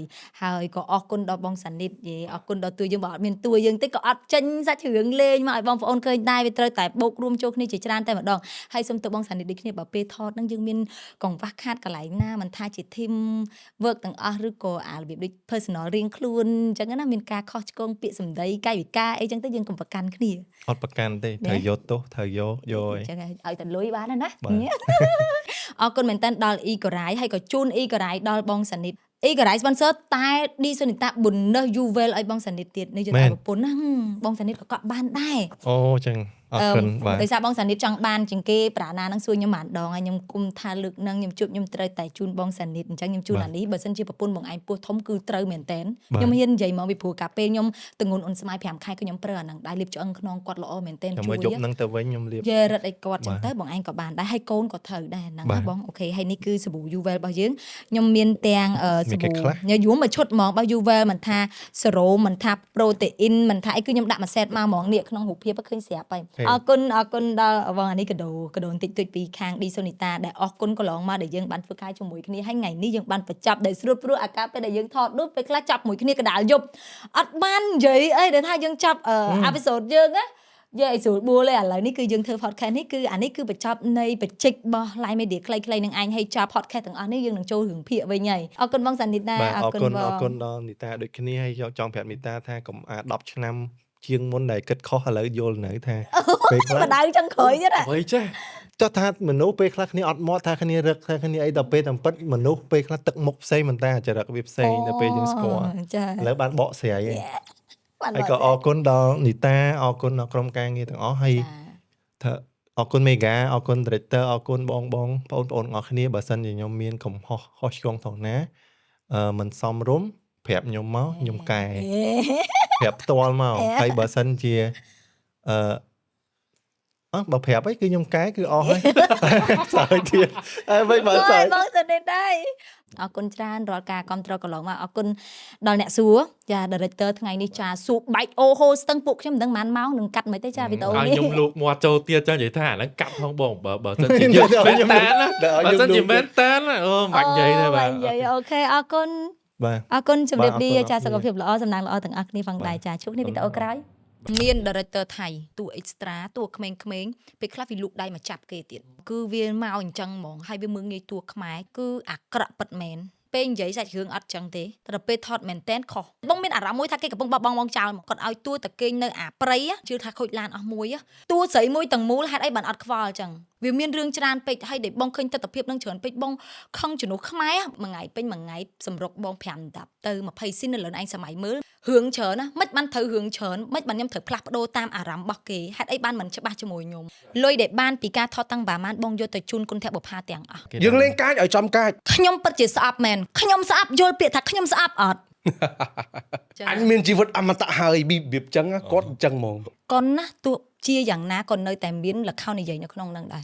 ក៏អរគុណដល់បងសានិតយេអរគុណដល់តួយើងបើអត់មានតួយើងទេក៏អត់ចេញសាច់រឿងលេងមកឲ្យបងប្អូនឃើញដែរវាត្រូវតែបូករួមចូលគ្នាជាច្រើនតែម្ដងហើយសូមទៅបងសានិតដូចគ្នាបើពេលថតហ្នឹងយើងមានកង្វះខាតកន្លែងណាមិនថាជា team work ទាំងអស់ឬក៏របៀបដូច personal រៀងខ្លួនអញ្ចឹងណាមានការខុសឆ្គងពាក្យសម្ដីកាយវិការអីចឹងទៅយើងកុំប្រកាន់គ្នា អត់ប្រកាន់ទេត្រូវយកទោសត្រូវយកឲ្យ ចឹងឲ្យតែលុយបានណាអរគុណមែនតើដល់ Ecorai ហើយក៏ជូន Ecorai ដល់បងសានិត Ecorai sponsor តែ ឌីសូនីតា bonus Juvel ឲ្យបងសានិតទៀតនេះយើងតែប្រពន្ធណាបងសានិតក៏កក់បានដែរ អូចឹងអរគុណបាទ ដោយសារបងសានិតចង់បានជាងគេប្រាណានឹងសួរខ្ញុំបានដងហើយខ្ញុំគុំថាលើកនឹងខ្ញុំជួបខ្ញុំត្រូវតែជូនបងសានិតអញ្ចឹងខ្ញុំជូនអានេះបើសិនជាប្រពន្ធបងឯងពោះធំគឺត្រូវមែនតែនខ្ញុំហ៊ាននិយាយមកពីព្រោះកាពេលខ្ញុំតងន់អ៊ុនស្មាយ5ខែក៏ខ្ញុំប្រើអាហ្នឹងដែរលាបឆ្អឹងខ្នងគាត់ល្អមែនតែន ជួយយប់ហ្នឹងទៅវិញខ្ញុំលាប យេរត់ឲ្យគាត់ចឹងទៅបងឯងក៏បានដែរហើយកូនក៏ត្រូវដែរហ្នឹងណាបងអូខេហើយនេះគឺសាប៊ូ Juvel របស់យើងខ្ញុំមានទាំងសាប៊ូញ៉ាំយូរមួយឈុតហ្មងរបស់ Juvel មិនថាសេរ៉ូមមិនថា protein មិនថាអីគឺខ្ញុំដាក់មួយសេតមកហ្មងនេះក្នុងរូបភាពឃើញស្រាប់ហើយអរគុណដល់បងអានេះកដោបន្តិចតួចពីខាង ឌីសូនីតាដែលអរគុណកន្លងមកដែលយើងបានធ្វើការជាមួយគ្នាហើយថ្ងៃនេះយើងបានបញ្ចប់ដោយស្រួលព្រោះអាកាពេលដែលយើងថតដូចពេលខ្លះចាប់មួយគ្នាកដាលយប់អត់បាននិយាយអីដែលថាយើងចាប់អេពីសូតយើងណាយើងឲ្យស្រួលបួលឯឥឡូវនេះគឺយើងធ្វើ podcast នេះគឺអានេះគឺបញ្ចប់នៃបច្ចេករបស់ Line Media ខ្លីៗនឹងឯងឲ្យចាប់ podcast ទាំងអស់នេះយើងនឹងចូលរឿងភាគវិញហើយអរគុណបងសានិតណាអរគុណដល់នីតាដូចគ្នាហើយចង់ប្រាប់នីតាថាកុំ10ឆ្នាំជាងមុនដែលគិតខុសឥឡូវយល់នៅថាពេលខ្លះ បដៅចឹងក្រោយទៀតអ្ អ្វីចេះ ចុះថាមនុស្សពេលខ្លះគ្នាអត់មកថាគ្នារឹកថាគ្នាអីដល់ពេលតាមពិតមនុស្សពេលខ្លះទឹកមុខផ្សេងមែនតើចរិតវាផ្សេងដល់ពេលយើងស្គាល់ ចា ឥឡូវបានបកស្រាយហើយ បាន ហើយក៏អរគុណដល់នីតាអរគុណដល់ក្រុមការងារទាំងអស់ហើយថាអរគុណមេហ្គាអរគុណ director អរគុណបងបងបងប្អូនទាំងអស់គ្នាបើសិនជាខ្ញុំមានកំហុសខុសឆ្គងត្រង់ណាមិនសមរម្យប្រាប់ខ្ញុំមកខ្ញុំកែប្រាប់ផ្ទាល់មកហើយបើសិនជាបើប្រាប់អីគឺខ្ញុំកែគឺអស់ហើយសើចទៀតហើយមិនបើសើច បងទៅនេះដែរអរគុណច្រើនរាល់ការគ្រប់គ្រងកន្លងមកអរគុណដល់អ្នកសួរចា director ថ្ងៃនេះចាសួរបែកអូហូស្ទឹងពួកខ្ញុំមិនដឹងប៉ុន្មានម៉ោងនឹងកាត់មិនទេចាវីដេអូ ឲ្យ នេះ ខ្ញុំលូកមាត់ចូលទៀតចឹងនិយាយថាអាហ្នឹងកាត់ផងបងបើសិនជាយើងមែនតានណាបើសិនជាមែនតានអូមិននិយាយទេបាទ និយាយអូខេអរគុណ បាទ អរគុណជំរាបលា បាទអរគុណ ចាសុខភាពល្អសំណាងល្អទាំងអស់គ្នាផងដែរចាជួបគ្នាវីដេអូក្រោយមាន director ថៃតួ extra តួក្មេងៗពេលខ្លះវាលូកដៃមកចាប់គេទៀតគឺវាមកអញ្ចឹងហ្មងហើយវាមើងងាយតួខ្មែរគឺអាក្រក់ពិតមែនពេលនិយាយសាច់រឿងអត់ចឹងទេតែដល់ពេលថតមែនតែនខុសបងមានអារម្មណ៍មួយថាគេកំពុងបោះបង់បងចោលគាត់ឲ្យតួតាគេងនៅអាព្រៃជឿថាខូចឡានអស់មួយតួស្រីមួយទាំងមូលហេតុអីបានអត់ខ្វល់ចឹងវាមានរឿងច្រើនពេកហើយដែលបងឃើញទស្សនវិជ្ជានឹងច្រើនពេកបងខឹងជំនួសខ្មែរមួយថ្ងៃពេញមួយថ្ងៃសម្រុកបង5 10ទៅ20ស៊ីននៅលើឯងសម័យមើលរឿងច្រើនណាមិនបានត្រូវរឿងច្រើនមិនបានខ្ញុំត្រូវផ្លាស់ប្ដូរតាមអារម្មណ៍របស់គេហេតុអីបានមិនច្បាស់ជាមួយខ្ញុំលុយដែលបានពីការថតតាំងប្រហែលបងយកទៅជូនគុណធបុផាទាំងអស់ យើងលេងកាចឲ្យចំកាច ខ្ញុំពិតជាស្អប់មែនខ្ញុំស្អប់យល់ពាក្យថាខ្ញុំស្អប់អត់ អញមានជីវិតអមតៈហើយរបៀបចឹងគាត់ចឹងហ្មង កុនណាទោះជាយ៉ាងណាក៏នៅតែមានលក្ខខណ្ឌនិយាយនៅក្នុងហ្នឹងដែរ